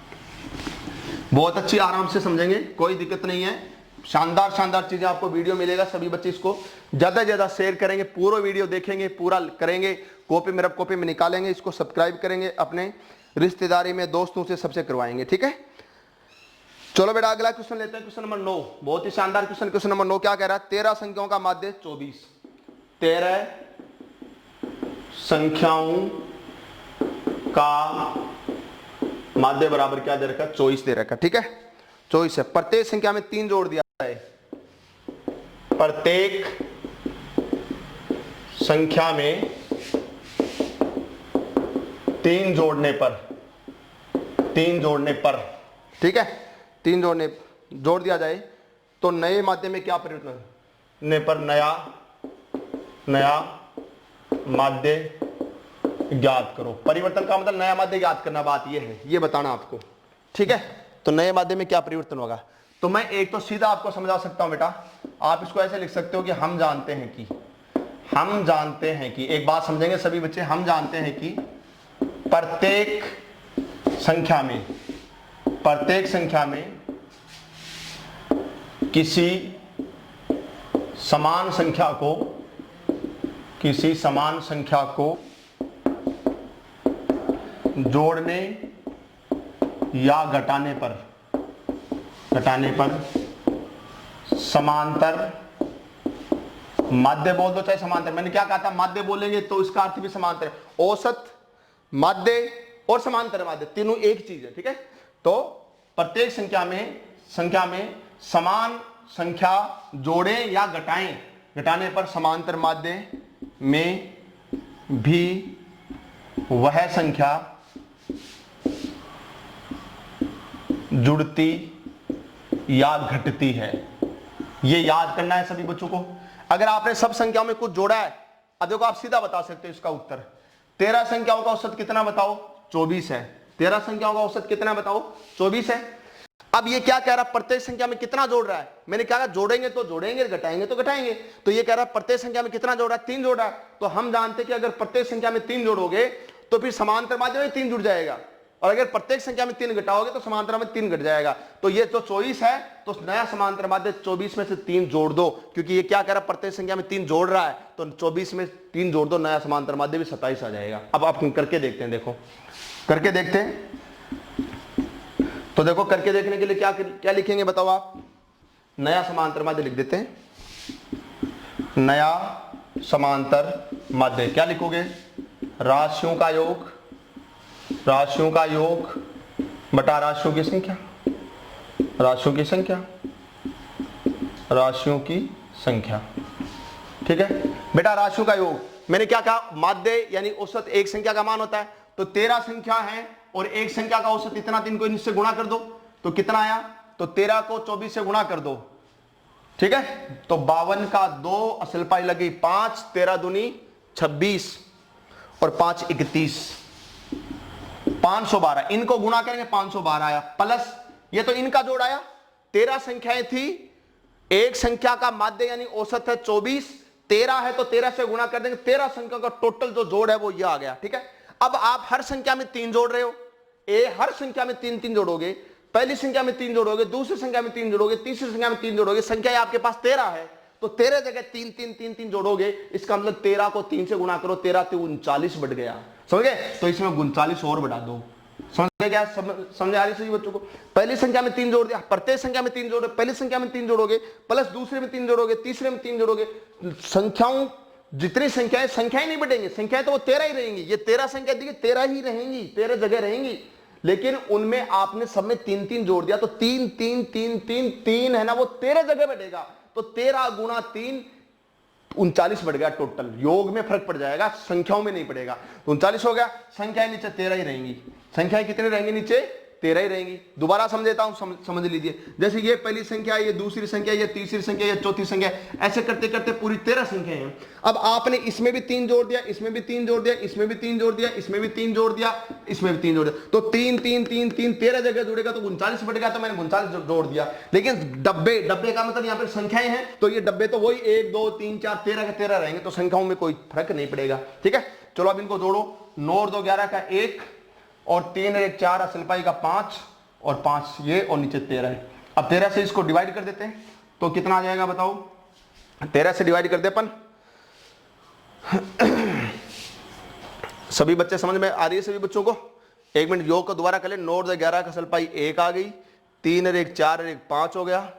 बहुत अच्छी आराम से समझेंगे, कोई दिक्कत नहीं है। शानदार शानदार चीजें आपको वीडियो मिलेगा, सभी बच्चे इसको ज्यादा से ज्यादा शेयर करेंगे, पूरा वीडियो देखेंगे, पूरा करेंगे, कॉपी में रफ कॉपी में निकालेंगे, इसको सब्सक्राइब करेंगे, अपने रिश्तेदारी में दोस्तों से सबसे करवाएंगे, ठीक है। चलो बेटा अगला क्वेश्चन लेते हैं, क्वेश्चन नंबर 9, बहुत ही शानदार क्वेश्चन। क्वेश्चन नंबर 9 क्या कह रहा है, 13 संख्याओं का माध्य 24, 13 संख्याओं का माध्य बराबर क्या दे रखा है, 24 दे रखा है, ठीक है। 24 है, प्रत्येक संख्या में 3 जोड़ दिया है, प्रत्येक संख्या में 3 जोड़ने पर, 3 जोड़ने पर, ठीक है, 3 जोड़ने जोड़ दिया जाए तो नए माध्य में क्या परिवर्तन ने पर नया माध्य ज्ञात करो। परिवर्तन का मतलब नया माध्य ज्ञात करना, बात ये है, ये बताना आपको, ठीक है। तो नए माध्य में क्या परिवर्तन होगा, तो मैं एक तो सीधा आपको समझा सकता हूं बेटा, आप इसको ऐसे लिख सकते हो कि हम जानते हैं कि एक बात समझेंगे सभी बच्चे, हम जानते हैं कि प्रत्येक संख्या में किसी समान संख्या को जोड़ने या घटाने पर समांतर माध्य बोल दो चाहे समांतर, मैंने क्या कहा था, माध्य बोलेंगे तो इसका अर्थ भी समांतर है, औसत माध्य और समांतर माध्य तीनों एक चीज है, ठीक है। तो प्रत्येक संख्या में समान संख्या जोड़ें या घटाने पर समांतर माध्य में भी वह संख्या जुड़ती या घटती है। ये याद करना है सभी बच्चों को। अगर आपने सब संख्याओं में कुछ जोड़ा है, अब देखो आप सीधा बता सकते हो इसका उत्तर। 13 संख्याओं का औसत कितना बताओ, 24 है। 13 संख्याओं का औसत कितना बताओ, 24 है। अब ये क्या कह रहा है, प्रत्येक संख्या में कितना जोड़ रहा है, मैंने कहा जोड़ेंगे तो जोड़ेंगे, घटाएंगे तो घटाएंगे। तो ये कह रहा है प्रत्येक संख्या में कितना जोड़ रहा है, 3 जोड़ रहा है। तो हम जानते हैं कि अगर प्रत्येक संख्या में 3 जोड़ोगे तो फिर समांतर माध्य में 3 जुड़ जाएगा, और अगर प्रत्येक संख्या में 3 घटाओगे तो समांतर में 3 घट जाएगा। तो ये जो 24 है तो नया समांतर माध्य 24 में से 3 जोड़ दो, क्योंकि ये क्या कह रहा है, प्रत्येक संख्या में 3 जोड़ रहा है, तो 24 में 3 जोड़ दो, नया समांतर माध्य भी 27 आ जाएगा। अब आप करके देखते हैं, देखो करके देखते हैं। तो देखो करके देखने के लिए क्या क्या लिखेंगे बताओ आप। नया समांतर माध्य लिख देते हैं, नया समांतर माध्य क्या लिखोगे, राशियों का योग, राशियों का योग बटा राशियों की संख्या, राशियों की संख्या, राशियों की संख्या। ठीक है बेटा, राशियों का योग मैंने क्या कहा, माध्य यानी औसत एक संख्या का मान होता है। तो 13 संख्या है और एक संख्या का औसत इतना, 3 को इनसे गुणा कर दो तो कितना आया, तो 13 को 24 से गुणा कर दो। ठीक है, तो 52 का 2 असल पाई लगी 5, 13 दूनी 26 और 5 31, 512। इनको गुणा करेंगे 512 आया, प्लस ये तो इनका जोड़ आया। 13 संख्याएं थी, एक संख्या का माध्य यानी औसत है 24, 13 है तो 13 से गुणा कर देंगे, 13 संख्या का टोटल जो जोड़ है वो ये आ गया। ठीक है, अब आप हर संख्या में 3 जोड़ रहे हो, हर संख्या में 3 जोड़ोगे, पहली संख्या में 3 जोड़ोगे, दूसरी संख्या में 3 जोड़ोगे, तीसरी संख्या में 3 जोड़ोगे, संख्या आपके पास 13 है तो 13 जगह 3 जोड़ोगे, इसका मतलब 13 को 3 से गुणा करो, 13 से 39 बढ़ गया, समझ गए। तो इसमें 39 और बढ़ा दो, समझ गए क्या, समझ आ रही सही बच्चों को। पहली संख्या में 3 जोड़ दिया, प्रत्येक संख्या में 3 जोड़ो, पहली संख्या में 3 जोड़ोगे, प्लस दूसरे में 3 जोड़ोगे, तीसरे में 3 जोड़ोगे, संख्याओं जितनी संख्याएं नहीं बढ़ेंगी, संख्याएं तो वो 13 ही रहेंगी। ये 13 संख्या दी 13 ही रहेंगी, 13 जगह रहेंगी, लेकिन उनमें आपने सब में 3 जोड़ दिया तो 3 है ना, वो 13 जगह बैठेगा। तो 13 गुणा 3 39 बढ़ गया टोटल, योग में फर्क पड़ जाएगा, संख्याओं में नहीं पड़ेगा। तो 39 हो गया, संख्याएं नीचे 13 ही रहेंगी। संख्याएं कितनी रहेंगी, नीचे 13 ही रहेंगी। दोबारा समझेता हूं, समझ लीजिए। जैसे ये पहली संख्या, ये दूसरी संख्या, ये तीसरी संख्या, ये चौथी संख्या, ऐसे करते करते पूरी 13 संख्याएं हैं। अब आपने इसमें भी 3 जोड़ दिया, इसमें भी 3 जोड़ दिया, इसमें भी 3 जोड़ दिया, इसमें भी 3 जोड़ दिया, इसमें भी 3 जोड़ दिया, तो 3 13 जगह जुड़ेगा तो 39 बढ़ेगा। तो मैंने 39 जोड़ दिया, लेकिन डब्बे का मतलब यहाँ पर संख्याएं हैं, तो ये डब्बे तो वही 1 2 3 4 13 के 13 रहेंगे, तो संख्याओं में कोई फर्क नहीं पड़ेगा। ठीक है, चलो अब इनको जोड़ो। 9 और 2 11 का 1 और 3 1 4 असल पाई का 5 और 5 ये और नीचे 13 है। अब 13 से इसको डिवाइड कर देते हैं तो कितना आ जाएगा बताओ। 13 से डिवाइड कर दे अपन। सभी बच्चे समझ में आ रही है सभी बच्चों को। एक मिनट योग को दोबारा कर ले। 9 और 11 का असल पाई 1 आ गई, 3 और 1 4 और 1 5 हो गया।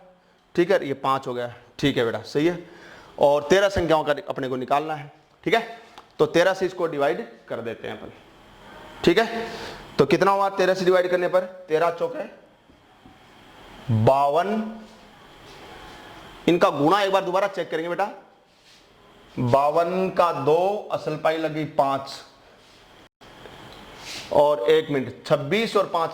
ठीक है, ये 5 हो गया। ठीक है बेटा, सही है। और 13 संख्याओं का अपने को निकालना है। ठीक है, तो 13 से इसको डिवाइड कर देते हैं अपन। ठीक है, तो कितना हुआ 13 से डिवाइड करने पर, 13 चौके 52। इनका गुणा एक बार दोबारा चेक करेंगे बेटा। 52 का 2 असल पाई लगी 5 और 1 मिनट 26 और 5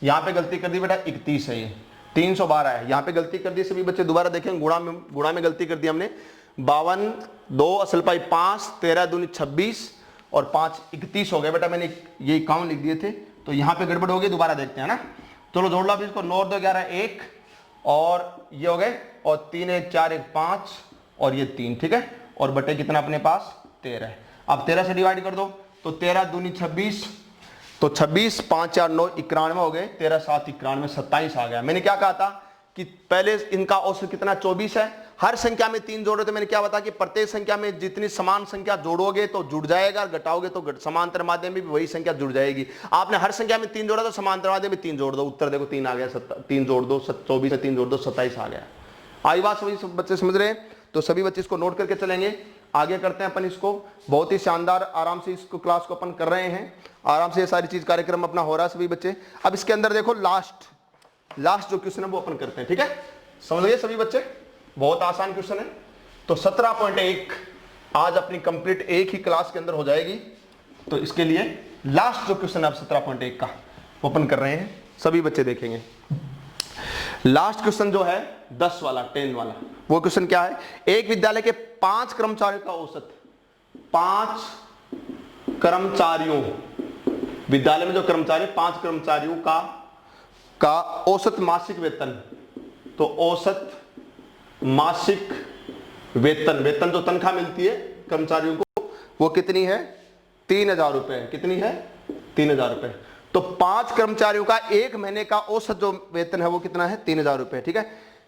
यहां पे गलती कर दी बेटा, 31 है, ये 312 है, यहां पे गलती कर दी। सभी बच्चे दोबारा देखें, गुणा में गलती कर दी हमने। 52 2 असल पाई 5, 13 दूनी 26 और 5 31 हो गए बेटा। मैंने ये इक्यावन लिख दिए थे, तो यहां पे गड़बड़ हो गई, दोबारा देखते हैं ना। चलो जोड़ लो अब इसको। 9 और 2 11 1 और ये हो गए, और 3 1 4 1 5 और ये 3। ठीक है, और बटे कितना अपने पास 13 है। अब 13 से डिवाइड कर दो तो 13 दूनी 26, तो 26 5 4 9 91 हो गए, 13 7 91 27 आ गया। मैंने क्या कहा था कि पहले इनका औसत कितना 24 है। हर संख्या में 3 जोड़े, तो मैंने क्या बताया कि प्रत्येक संख्या में जितनी समान संख्या जोड़ोगे तो जुड़ जाएगा, घटाओगे तो समांतर माध्य में भी वही संख्या जुड़ जाएगी। आपने हर संख्या में 3 जोड़ा तो समांतर माध्य में 3 जोड़ दो, उत्तर देखो 3 आ गया। 3 जोड़ दो, 24 में 3 जोड़ दो, 27 आ गया। आई बात सभी बच्चे समझ रहे हैं? तो सभी बच्चे इसको नोट करके चलेंगे। आगे करते हैं अपन इसको, बहुत ही शानदार आराम से इसको क्लास को अपन कर रहे हैं, आराम से ये सारी चीज कार्यक्रम अपना हो रहा है सभी बच्चे। अब इसके अंदर देखो लास्ट जो क्वेश्चन है वो अपन करते हैं। ठीक है, समझ गए सभी बच्चे? बहुत आसान क्वेश्चन है। तो 17.1 आज अपनी कंप्लीट एक ही क्लास के अंदर हो जाएगी। तो इसके लिए लास्ट जो क्वेश्चन है 17.1 का वो अपन कर रहे हैं, सभी बच्चे देखेंगे। लास्ट क्वेश्चन जो है 10 वाला 10 वाला, वो क्वेश्चन क्या है। एक विद्यालय के 5 कर्मचारियों का औसत, 5 कर्मचारियों, विद्यालय में जो कर्मचारी 5 कर्मचारियों का औसत मासिक वेतन, तो औसत मासिक वेतन जो तनख्वाह मिलती है कर्मचारियों को वो कितनी है, 3000 रुपए। कितनी है, 3000 रुपए। तो 5 कर्मचारियों का एक महीने का औसत जो वेतन है वो कितना है, 3000 रुपए। ठीक है,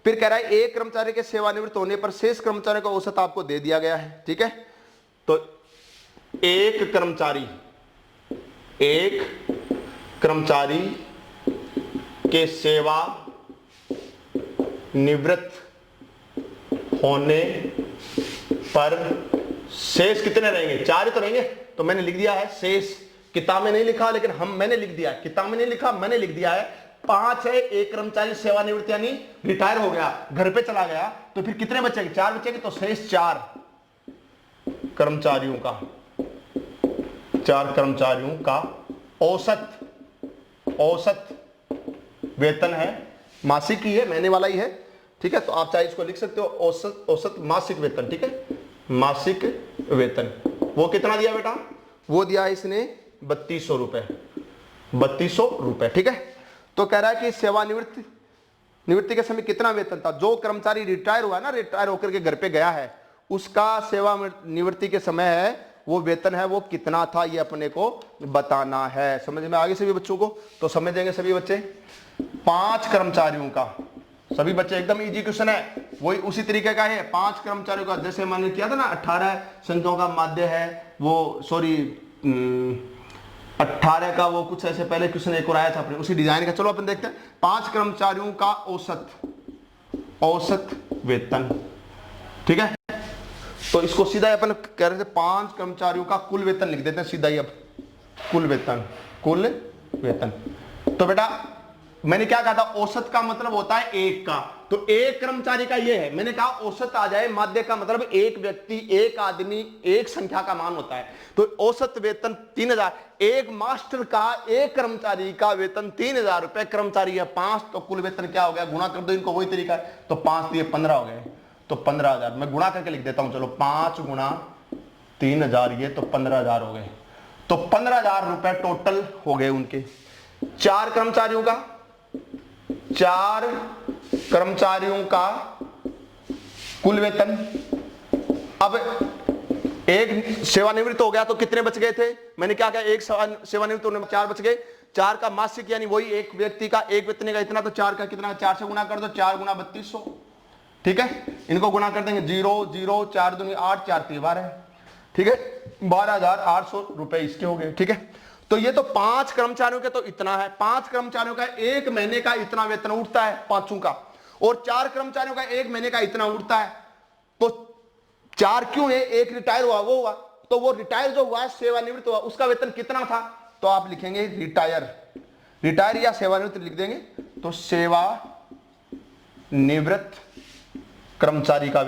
फिर कह रहा है एक कर्मचारी के सेवानिवृत्त होने पर शेष कर्मचारियों का औसत आपको दे दिया गया है। ठीक है, तो एक कर्मचारी के सेवा निवृत्त होने पर शेष कितने रहेंगे, 4 ही तो रहेंगे। तो मैंने लिख दिया है शेष, किताब में नहीं लिखा लेकिन मैंने लिख दिया, किताब में नहीं लिखा, मैंने लिख दिया है 5 है। एक कर्मचारी सेवानिवृत्त यानी रिटायर हो गया, घर पे चला गया, तो फिर कितने बचेंगे, 4 बचेंगे। तो शेष 4 कर्मचारियों का औसत वेतन है, मासिक ही है, महीने वाला ही है। ठीक है, तो आप चाहे इसको लिख सकते हो औसत मासिक वेतन। ठीक है, मासिक वेतन वो कितना दिया बेटा, वो दिया है इसने 3200 रुपए। ठीक है, तो कह रहा है कि निवृत्ति के समय कितना वेतन था। जो कर्मचारी रिटायर हुआ ना, रिटायर होकर के घर पे गया है, उसका सेवा निवृत्ति के समय है वो वेतन है वो कितना था, ये अपने को बताना है। समझ में आगे सभी बच्चों को, तो समझ देंगे सभी बच्चे। 5 कर्मचारियों का, सभी बच्चे एकदम इजी क्वेश्चन है, वही उसी तरीके का है। 5 कर्मचारियों का, जैसे मैंने किया था ना 18 संख्याओं का माध्य है वो, सॉरी 18 का वो कुछ ऐसे पहले क्वेश्चन एक और आया था अपने उसी डिजाइन का। चलो अपन देखते हैं 5 कर्मचारियों का औसत वेतन। ठीक है, तो इसको सीधा अपन कह रहे थे 5 कर्मचारियों का कुल वेतन लिख देते हैं सीधा ही। अब कुल वेतन तो बेटा मैंने क्या कहा था, औसत का मतलब होता है एक का, तो एक कर्मचारी का ये है। मैंने कहा औसत आ जाए, माध्य का मतलब एक व्यक्ति, एक आदमी, एक संख्या का मान होता है। तो औसत वेतन 3000, एक मास्टर का एक कर्मचारी का वेतन 3000 रुपए, कर्मचारी है 5, तो कुल वेतन क्या हो गया, गुणा कर दो इनको, वही तरीका है। तो 5 दिए 15 हो गए, तो 15000 मैं गुणा करके लिख देता हूं। चलो 5 गुणा 3000, ये तो 15000 हो गए। तो 15000 रुपए टोटल हो गए उनके। 4 कर्मचारियों का कुल वेतन। अब एक सेवानिवृत्त हो गया तो कितने बच गए थे, मैंने क्या कहा, एक सेवानिवृत्त होने में 4 बच गए। 4 का मासिक यानी वही एक व्यक्ति का एक वेतन का इतना, तो 4 का कितना, 4 से गुणा कर दो, 4 गुणा 3200। ठीक है, इनको गुणा कर देंगे, 0 0 4 दूनी 8, 4 3 12। ठीक है, 12800 रुपए इसके हो गए। ठीक है, तो ये तो 5 कर्मचारियों के तो इतना है। 5 कर्मचारियों का एक महीने का इतना वेतन उठता है पांचों का, और 4 कर्मचारियों का एक महीने का इतना उठता है। तो 4 क्यों है, एक रिटायर हुआ वो हुआ, तो वो रिटायर जो हुआ है सेवानिवृत्त हुआ, उसका वेतन कितना था, तो आप लिखेंगे रिटायर या सेवानिवृत्त लिख देंगे। तो सेवानिवृत्त कर्मचारी का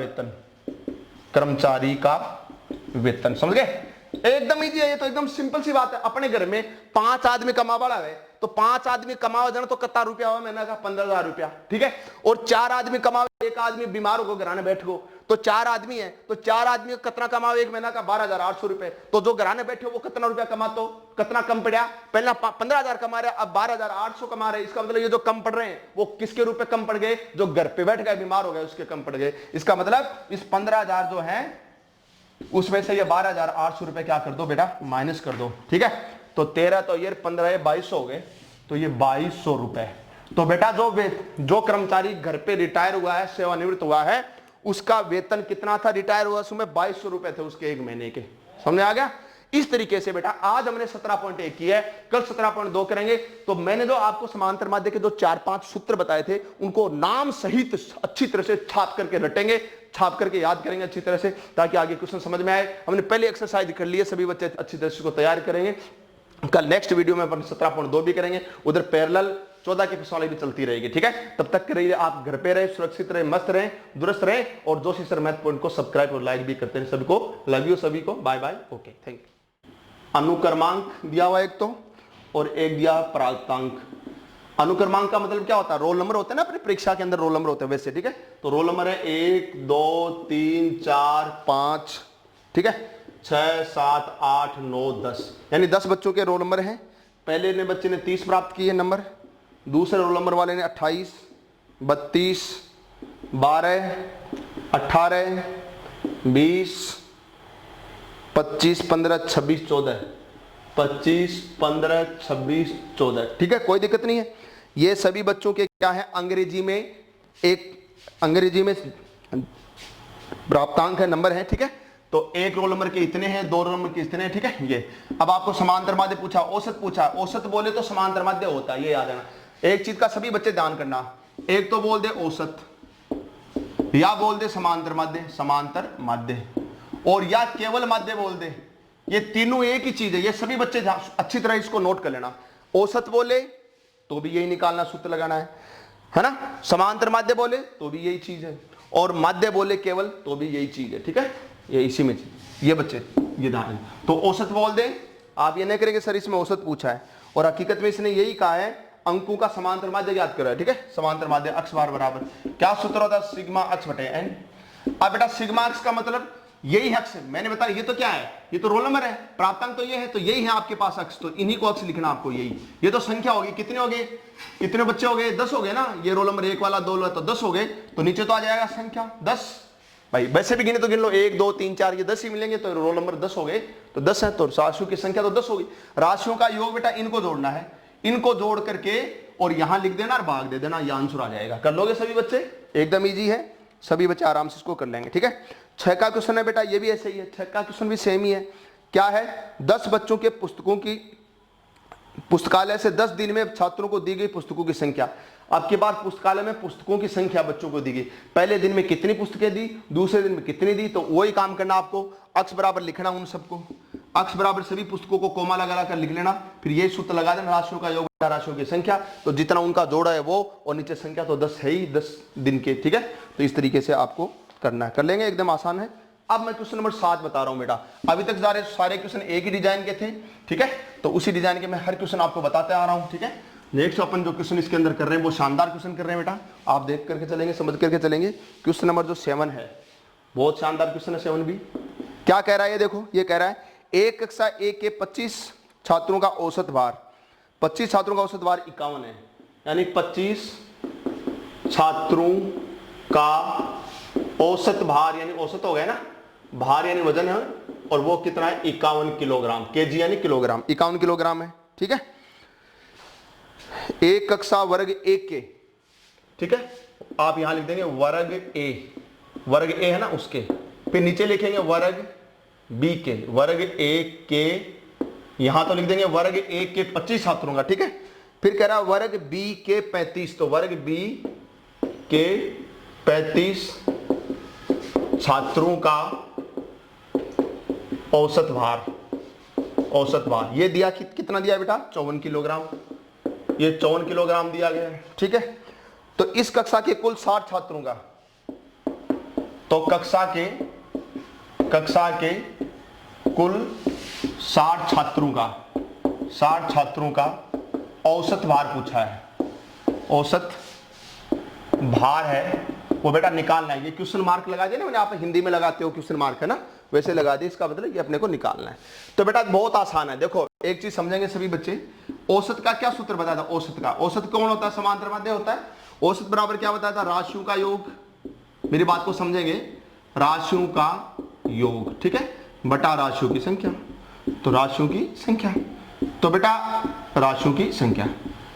वेतन, समझ गए, एकदम इजी है ये तो, एकदम सिंपल सी बात है। अपने घर में 5 आदमी कमा बड़ा है, तो 5 आदमी कमावा जाना तो कितना रुपया हुआ, मैंने कहा 15000 रुपया। ठीक है, और 4 आदमी कमावे, एक आदमी बीमार होकर घराने बैठ गो, तो 4 आदमी है, तो 4 आदमी कितना कमाओ, एक महीना का 12800 रुपए। तो जो घराने बैठे हो वो कितना रुपया कमाते हो, कितना कम पड़ा, पहले 15000 कमा रहे, अब 12800 कमा रहे। इसका मतलब ये जो कम पड़ रहे हैं वो किसके रूप में कम पड़ गए, जो घर पे बैठ गए बीमार हो गए उसके कम पड़ गए। इसका मतलब इस 15000 जो है उसमें से ये 12800 रुपए क्या कर दो बेटा, माइनस कर दो। ठीक है, तो 13 तो ये 15 2200 हो गए, तो ये 2200 रुपए। तो बेटा जो कर्मचारी घर पे रिटायर हुआ है, सेवानिवृत्त हुआ है, उसका वेतन कितना था, रिटायर हुआ उसमें 2200 रुपए थे उसके एक महीने के। समझ आ गया। इस तरीके से बेटा आज हमने 17.1 किया है, कल 17.2 करेंगे। तो मैंने जो आपको समांतर माध्य के जो 4-5 सूत्र बताए थे उनको नाम सहित अच्छी तरह से छाप करके रटेंगे, छाप करके याद करेंगे अच्छी तरह से, ताकि आगे क्वेश्चन समझ में आए। हमने पहले एक्सरसाइज कर लिए, सभी बच्चे अच्छी तरह से उसको तैयार करेंगे। कल नेक्स्ट वीडियो में अपन 17.2 भी करेंगे, उधर पैरेलल 14 की प्रश्नावली भी चलती रहेगी। ठीक है, तब तक के लिए आप घर पे रहे, सुरक्षित रहे, मस्त रहे, दुरुस्त रहे, और जोशी सर मैथ पॉइंट को सब्सक्राइब और लाइक भी करते हैं। सभी को लव यू, सभी को bye bye, okay, thank you. अनुक्रमांक दिया हुआ एक तो, और एक दिया प्राप्तांक। अनुक्रमांक का मतलब क्या होता है, रोल नंबर होते हैं ना, अपनी परीक्षा के अंदर रोल नंबर होते हैं वैसे। ठीक है, तो रोल नंबर है 1 2 3 4 5, ठीक है, 6 7 8 9 10, यानी 10 बच्चों के रोल नंबर हैं। पहले ने बच्चे ने 30 प्राप्त किए नंबर, दूसरे रोल नंबर वाले ने 28 32 12 18 20 25 15 26 14, 25, 15, 26, 14। ठीक है, कोई दिक्कत नहीं है। ये सभी बच्चों के क्या है, अंग्रेजी में प्राप्तांक है, नंबर है। ठीक है, तो एक रोल नंबर के इतने हैं, दो रोल नंबर के इतने हैं। ठीक है, ये अब आपको समांतर माध्य पूछा, औसत पूछा, औसत बोले तो समांतर माध्य होता है, ये याद रखना। एक चीज का सभी बच्चे ध्यान करना, एक तो बोल दे औसत, या बोल दे समांतर माध्य, और या केवल माध्य बोल दे। ये तीनों एक ही चीज है, ये सभी बच्चे अच्छी तरह इसको नोट कर लेना। औसत बोले तो भी यही निकालना, सूत्र लगाना है ना। समांतर माध्य बोले तो भी यही चीज है, और माध्य बोले केवल तो भी यही चीज है। ठीक है, ये इसी में ये बच्चे ये ध्यान। तो औसत बोल दे, आप ये नहीं करेंगे सर इसमें औसत पूछा है, और हकीकत में इसने यही कहा है अंकों का समांतर माध्य याद करो। ठीक है, समांतर माध्य अक्ष बार बराबर क्या सूत्र होता है, सिग्मा अक्ष बटे एन। अब बेटा सिग्मा अक्ष का मतलब यही अक्ष है, मैंने बताया ये तो क्या है, ये तो रोल नंबर है, प्राप्तांक तो ये है, तो यही है आपके पास अक्ष, तो इन्हीं को अक्ष लिखना आपको। यही ये तो संख्या होगी, कितने हो गए, कितने बच्चे हो गए, 10 हो गए ना। ये रोल नंबर 1 वाला 2 वाला तो 10 हो गए, तो नीचे तो आ जाएगा संख्या 10। भाई वैसे भी गिने तो गिन लो, 1 2 3 4 ये 10 ही मिलेंगे, तो रोल नंबर 10 हो गए, तो 10 है, तो राशियों की संख्या तो 10 होगी। राशियों का योग बेटा इनको जोड़ना है, इनको जोड़ करके और यहां लिख देना और भाग दे देना, ये आंसर आ जाएगा। कर लोगे सभी बच्चे, एकदम इजी है, सभी बच्चे आराम से इसको कर लेंगे। ठीक है, 6 का क्वेश्चन है बेटा, ये भी ऐसे ही है, 6 का क्वेश्चन भी सेम ही है। क्या है, 10 बच्चों के पुस्तकों की पुस्तकालय से 10 दिन में छात्रों को दी गई पुस्तकों की संख्या। आपके पास पुस्तकालय में पुस्तकों की संख्या बच्चों को दी गई, पहले दिन में कितनी पुस्तकें दी, दूसरे दिन में कितनी दी, तो वही काम करना आपको, अक्ष बराबर लिखना उन सबको, अक्ष बराबर सभी पुस्तकों को कोमा लगा कर लिख लेना, फिर ये सूत्र लगा देना, राशियों का योग राशियों की संख्या, तो जितना उनका जोड़ा है वो, और नीचे संख्या तो 10 है ही, 10 दिन के। ठीक है, तो इस तरीके से आपको करना है, कर लेंगे, एकदम आसान है। अब मैं क्वेश्चन नंबर 7 बता रहा हूं बेटा, अभी तक सारे क्वेश्चन एक ही डिजाइन के थे। ठीक है, तो उसी डिजाइन के मैं हर क्वेश्चन आपको बताते आ रहा हूं। ठीक है, नेक्स्ट अपन जो क्वेश्चन इसके अंदर कर रहे हैं वो शानदार क्वेश्चन कर रहे हैं बेटा, आप देख करके चलेंगे, समझ करके चलेंगे। क्वेश्चन नंबर जो 7 है बहुत शानदार क्वेश्चन है, 7 भी। क्या कह रहा है ये देखो, ये कह रहा है एक कक्षा 1 के 25 छात्रों का औसत भार, 25 छात्रों का औसत भार 51 है, यानी 25 छात्रों का औसत भार, यानी औसत हो गया ना, भार यानी वजन है, और वो कितना है 51 किलोग्राम, केजी यानी किलोग्राम, 51 किलोग्राम है। ठीक है, एक कक्षा वर्ग 1 के, ठीक है, आप यहां लिख देंगे वर्ग ए है ना उसके, फिर नीचे लिखेंगे वर्ग बी के, वर्ग 1 के, यहां तो लिख देंगे वर्ग 1 के 25 छात्रों का। ठीक है, फिर कह रहा है वर्ग बी के 35, तो वर्ग बी के 35 छात्रों का औसत भार ये दिया, कितना दिया बेटा, 54 किलोग्राम, ये 54 किलोग्राम दिया गया है। ठीक है, तो इस कक्षा के कुल 60 छात्रों का, तो कक्षा के कुल 60 छात्रों का औसत भार पूछा है, औसत भार है वो बेटा निकालना है। ये क्वेश्चन मार्क लगा दिया ना मैंने, आप हिंदी में लगाते हो क्वेश्चन मार्क है ना, वैसे लगा दिया, इसका मतलब ये अपने को निकालना है। तो बेटा बहुत आसान है, देखो एक चीज समझेंगे सभी बच्चे, औसत का क्या सूत्र बताया था, औसत कौन होता है, समांतर माध्य होता है। औसत बराबर क्या बताया था, राशियों का योग, मेरी बात को समझेंगे, राशियों का योग, ठीक है, बटा राशियों की संख्या, तो राशियों की संख्या, तो बेटा राशियों की संख्या।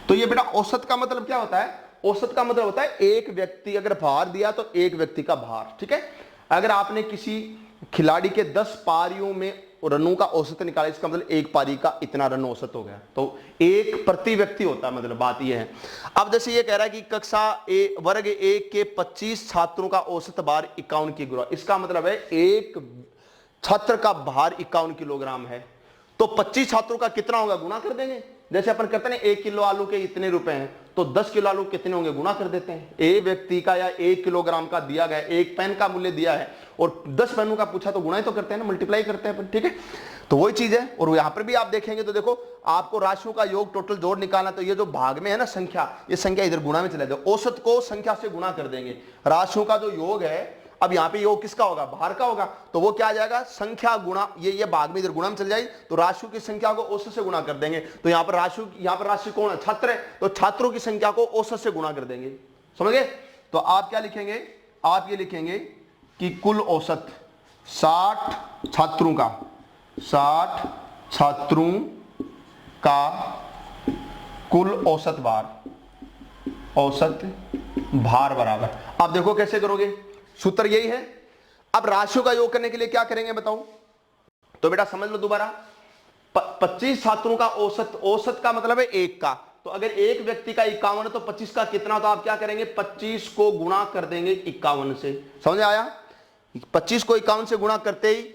तो ये बेटा औसत का मतलब क्या होता है, औसत का मतलब होता है एक व्यक्ति अगर भार दिया तो एक व्यक्ति का भार। ठीक है, अगर आपने किसी खिलाड़ी के 10 पारियों में रनों का औसत निकाला, इसका मतलब एक पारी का इतना रन औसत हो गया, तो एक प्रति व्यक्ति होता है, मतलब बात यह है। अब जैसे ये कह रहा है कि कक्षा वर्ग 1 के 25 छात्रों का औसत भार 51 किलोग्राम, इसका मतलब है एक छात्र का भार 51 किलोग्राम है, तो 25 छात्रों का कितना होगा, गुणा कर देंगे। जैसे अपन करते हैं 1 किलो आलू के इतने रुपए हैं, तो 10 किलो आलू कितने होंगे, गुणा कर देते हैं। एक व्यक्ति का या 1 किलोग्राम का दिया गया, एक पेन का मूल्य दिया है और 10 पेनों का पूछा, तो गुणा ही तो करते हैं ना, मल्टीप्लाई करते हैं। ठीक है, तो वही चीज है। और यहां पर भी आप देखेंगे तो देखो आपको राशियों का योग टोटल जोड़ निकालना, तो ये जो भाग में है ना संख्या, ये संख्या इधर गुणा में चले जाए, औसत को संख्या से गुणा कर देंगे। राशियों का जो योग है, अब यहाँ पे योग किसका होगा, भार का होगा, तो वो क्या आ जाएगा, संख्या गुणा, ये भाग में इधर गुणा में चल जाएगी, तो राशियों की संख्या को औसत से गुणा कर देंगे। तो यहाँ पर राशि कौन है, छात्र है, तो छात्रों की संख्या को औसत से गुणा कर देंगे, समझ गए। तो आप क्या लिखेंगे, आप ये लिखेंगे कि कुल औसत 60 छात्रों का कुल औसत भार बराबर। अब देखो कैसे करोगे, सूत्र यही है। अब राशियों का योग करने के लिए क्या करेंगे बताओ, तो बेटा समझ लो दोबारा। 25 छात्रों का औसत का मतलब है एक का, तो अगर एक व्यक्ति का 51 है तो 25 का कितना, तो आप क्या करेंगे 25 को गुणा कर देंगे 51 से। समझ आया, 25 को 51 से गुणा करते ही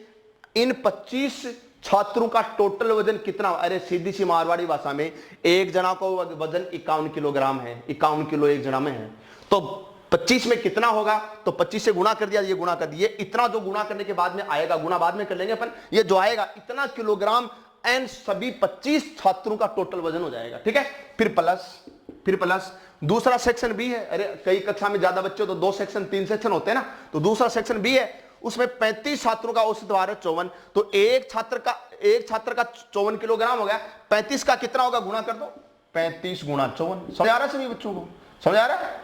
इन 25 छात्रों का टोटल वजन कितना। अरे सीधी सी मारवाड़ी भाषा में एक जना को वजन 51 किलोग्राम है, 51 किलो एक जना में है, तो 25 में कितना होगा, तो 25 से गुणा कर दिया, ये गुणा कर दिया, इतना जो गुणा करने के बाद में आएगा, गुणा बाद में कर लेंगे अपन, ये जो आएगा इतना किलोग्राम एंड सभी 25 छात्रों का टोटल वजन हो जाएगा। ठीक है, फिर प्लस दूसरा सेक्शन बी है। अरे कई कक्षा में ज्यादा बच्चे तो 2 सेक्शन 3 सेक्शन होते हैं ना, तो दूसरा सेक्शन बी है, उसमें 35 छात्रों का औसत भार है 54, तो एक छात्र का 54 किलोग्राम हो गया, 35 का कितना होगा गुणा कर दो, 35 गुणा 54। समझ आ रहा है सभी बच्चों को, समझ आ रहा है।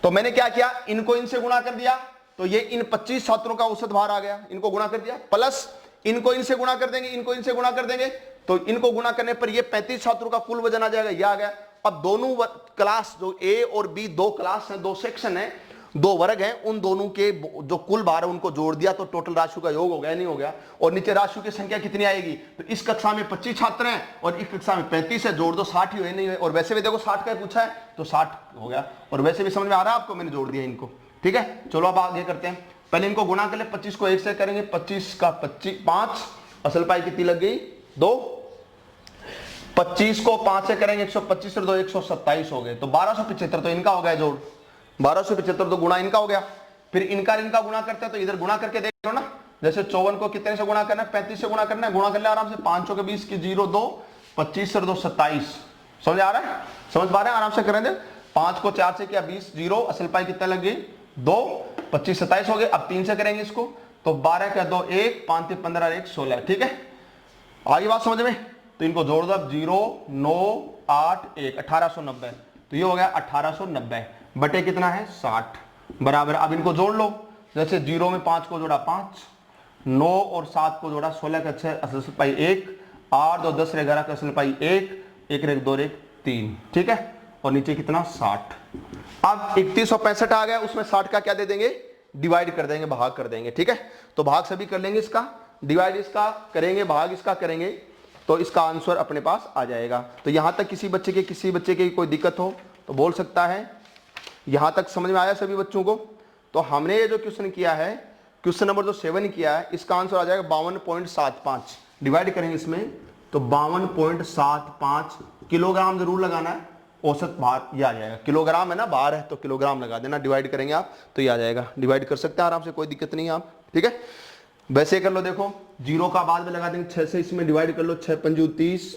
तो मैंने क्या किया, इनको इनसे गुणा कर दिया, तो ये इन 25 छात्रों का औसत भार आ गया, इनको गुणा कर दिया, प्लस इनको इनसे गुणा कर देंगे, इनको इनसे गुणा कर देंगे, तो इनको गुणा करने पर ये 35 छात्रों का कुल वजन आ जाएगा, ये आ गया। अब दोनों क्लास जो ए और बी, 2 क्लास है, 2 सेक्शन है, 2 वर्ग हैं, उन दोनों के जो कुल भार है उनको जोड़ दिया, तो टोटल राशियों का योग हो गया, नहीं हो गया। और नीचे राशियों की संख्या कितनी आएगी, तो इस कक्षा में 25 छात्र हैं और इस कक्षा में 35 है, जोड़ दो 60 ही हुए, नहीं हुए। और वैसे भी देखो 60 का पूछा है तो 60 हो गया, और वैसे भी समझ में आ रहा है आपको, मैंने जोड़ दिया इनको। ठीक है, चलो अब आगे करते हैं। पहले इनको गुणा कर ले, 25 को 1 से करेंगे, 25 का 5, असल पाई कितनी लग गई 2, 25 को 5 से करेंगे 125 और 2 127 हो गए, तो 1275, तो इनका हो गया जोड़ 1275, तो गुणा इनका हो गया। फिर इनका गुणा करते हैं, तो इधर गुणा करके देख लो ना, जैसे 54 को कितने से गुणा करना है, 35 से गुणा करना है, गुणा कर ले आराम से, 5 के 20 की 0 2, 25 और 2 27। समझ आ रहा है, समझ पा रहे हैं, आराम से करें दे। 5 को 4 से किया 20, 0, असल पाई कितना लग गई 2, 25 27 हो गए। अब 3 से करेंगे इसको, तो 12 का 2 1, 5 3 15 1 16। ठीक है, आगे बात समझ में, तो इनको जोड़ दो, अब 0 9 8 1 1890, तो ये हो गया 1890 बटे कितना है 60 बराबर। अब इनको जोड़ लो, जैसे 0 में 5 को जोड़ा 5, 9 और 7 को जोड़ा 16 का 6, असल पाई 1, 8 2 10 11 का असल पाई 1, 1 1 2 1 3। ठीक है, और नीचे कितना 60। अब 3165 आ गया, उसमें 60 का क्या दे देंगे, डिवाइड कर देंगे, भाग कर देंगे। ठीक है, तो भाग सभी कर लेंगे, इसका डिवाइड इसका करेंगे, भाग इसका करेंगे, तो इसका आंसर अपने पास आ जाएगा। तो यहां तक किसी बच्चे की कोई दिक्कत हो तो बोल सकता है। यहां तक समझ में आया सभी बच्चों को। तो हमने ये जो क्वेश्चन किया है, क्वेश्चन नंबर जो 7 किया है, इसका आंसर आ जाएगा 52.75। डिवाइड करेंगे इसमें, तो 52.75 किलोग्राम जरूर लगाना है, औसत भार ये आ जाएगा। किलोग्राम है ना, भार है तो किलोग्राम लगा देना, डिवाइड करेंगे आप तो ये आ जाएगा। डिवाइड कर सकते हैं आराम से, कोई दिक्कत नहीं है आप। ठीक है, वैसे कर लो, देखो 0 का बाद में लगा देंगे, 6 से इसमें डिवाइड कर लो, 6 पंजू 30।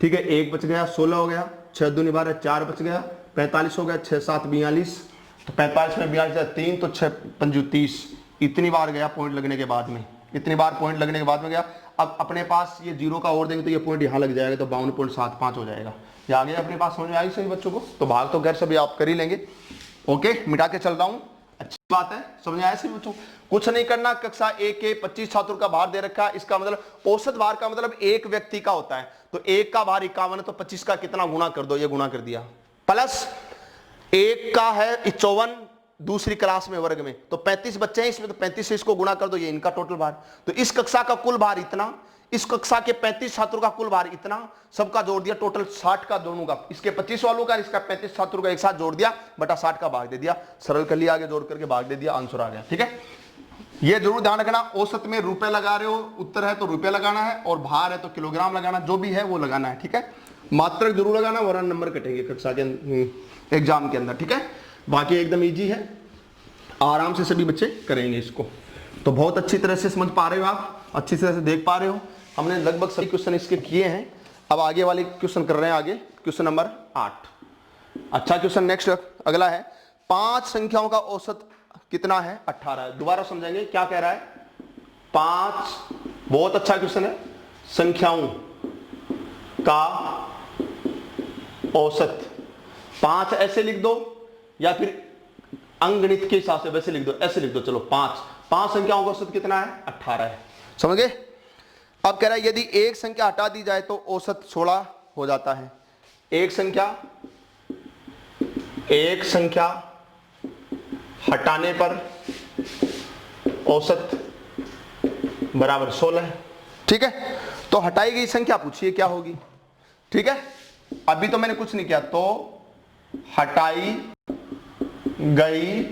ठीक है, 1 बच गया, 16 हो गया, 6 दूनी 12, 4 बच गया, 45 हो गया, 6 7 42, तो 45 में 42 3, तो 6 पंजू 30। इतनी बार गया पॉइंट लगने के बाद में, इतनी बार पॉइंट लगने के बाद में गया। अब अपने पास ये 0 का और देंगे तो ये पॉइंट यहाँ लग जाएगा, तो 52.75 हो जाएगा। ये आ गया अपने पास, समझ में आई सही बच्चों को। तो भाग तो खैर सभी आप कर ही लेंगे। ओके, मिटा के चल रहा हूँ, अच्छी बात है, समझ में आया सभी बच्चों। कुछ नहीं करना, कक्षा 1 के 25 छात्रों का भार दे रखा है, इसका मतलब औसत भार का मतलब एक व्यक्ति का होता है, तो एक का भार 51 है, तो 25 का कितना गुणा कर दो, ये गुणा कर दिया, प्लस एक का है 54 दूसरी क्लास में वर्ग में, तो 35 बच्चे हैं इसमें, तो 35 से इसको गुणा कर दो, ये इनका टोटल भार। तो इस कक्षा का कुल भार इतना, इस कक्षा के 35 छात्रों का कुल भार इतना, सबका जोड़ दिया, टोटल 60 का दोनों का, इसके 25 वालों का, इसका 35 छात्रों का एक साथ जोड़ दिया, बटा 60 का भाग दे दिया, सरल कर लिया, आगे जोड़ करके भाग दे दिया, आंसर आ गया। ठीक है, ये जरूर ध्यान रखना, औसत में रुपए लगा रहे हो, उत्तर है तो रुपए लगाना है, और भार है तो किलोग्राम लगाना, जो भी है वो लगाना है। ठीक है, मात्रक जरूर लगाना, वरना नंबर कटेंगे कक्षा के एग्जाम के अंदर। ठीक है, बाकी एकदम इजी है, आराम से सभी बच्चे करेंगे इसको। तो बहुत अच्छी तरह से समझ पा रहे हो आप, अच्छी तरह से देख पा रहे हो, हमने लगभग सभी क्वेश्चन इसके किए हैं। अब आगे वाले क्वेश्चन कर रहे हैं, आगे क्वेश्चन नंबर 8। अच्छा क्वेश्चन नेक्स्ट अगला है, 5 संख्याओं का औसत कितना है, 18 है। दोबारा समझेंगे क्या कह रहा है, 5, बहुत अच्छा क्वेश्चन है, संख्याओं का औसत 5 ऐसे लिख दो, या फिर अंकगणित के हिसाब से वैसे लिख दो, ऐसे लिख दो, चलो 5 संख्याओं का औसत कितना है, 18 है। समझ गए। अब कह रहा है यदि एक संख्या हटा दी जाए तो औसत 16 हो जाता है। एक संख्या हटाने पर औसत बराबर 16 है। ठीक है, तो हटाई गई संख्या पूछिए क्या होगी। ठीक है, अभी तो मैंने कुछ नहीं किया, तो हटाई गई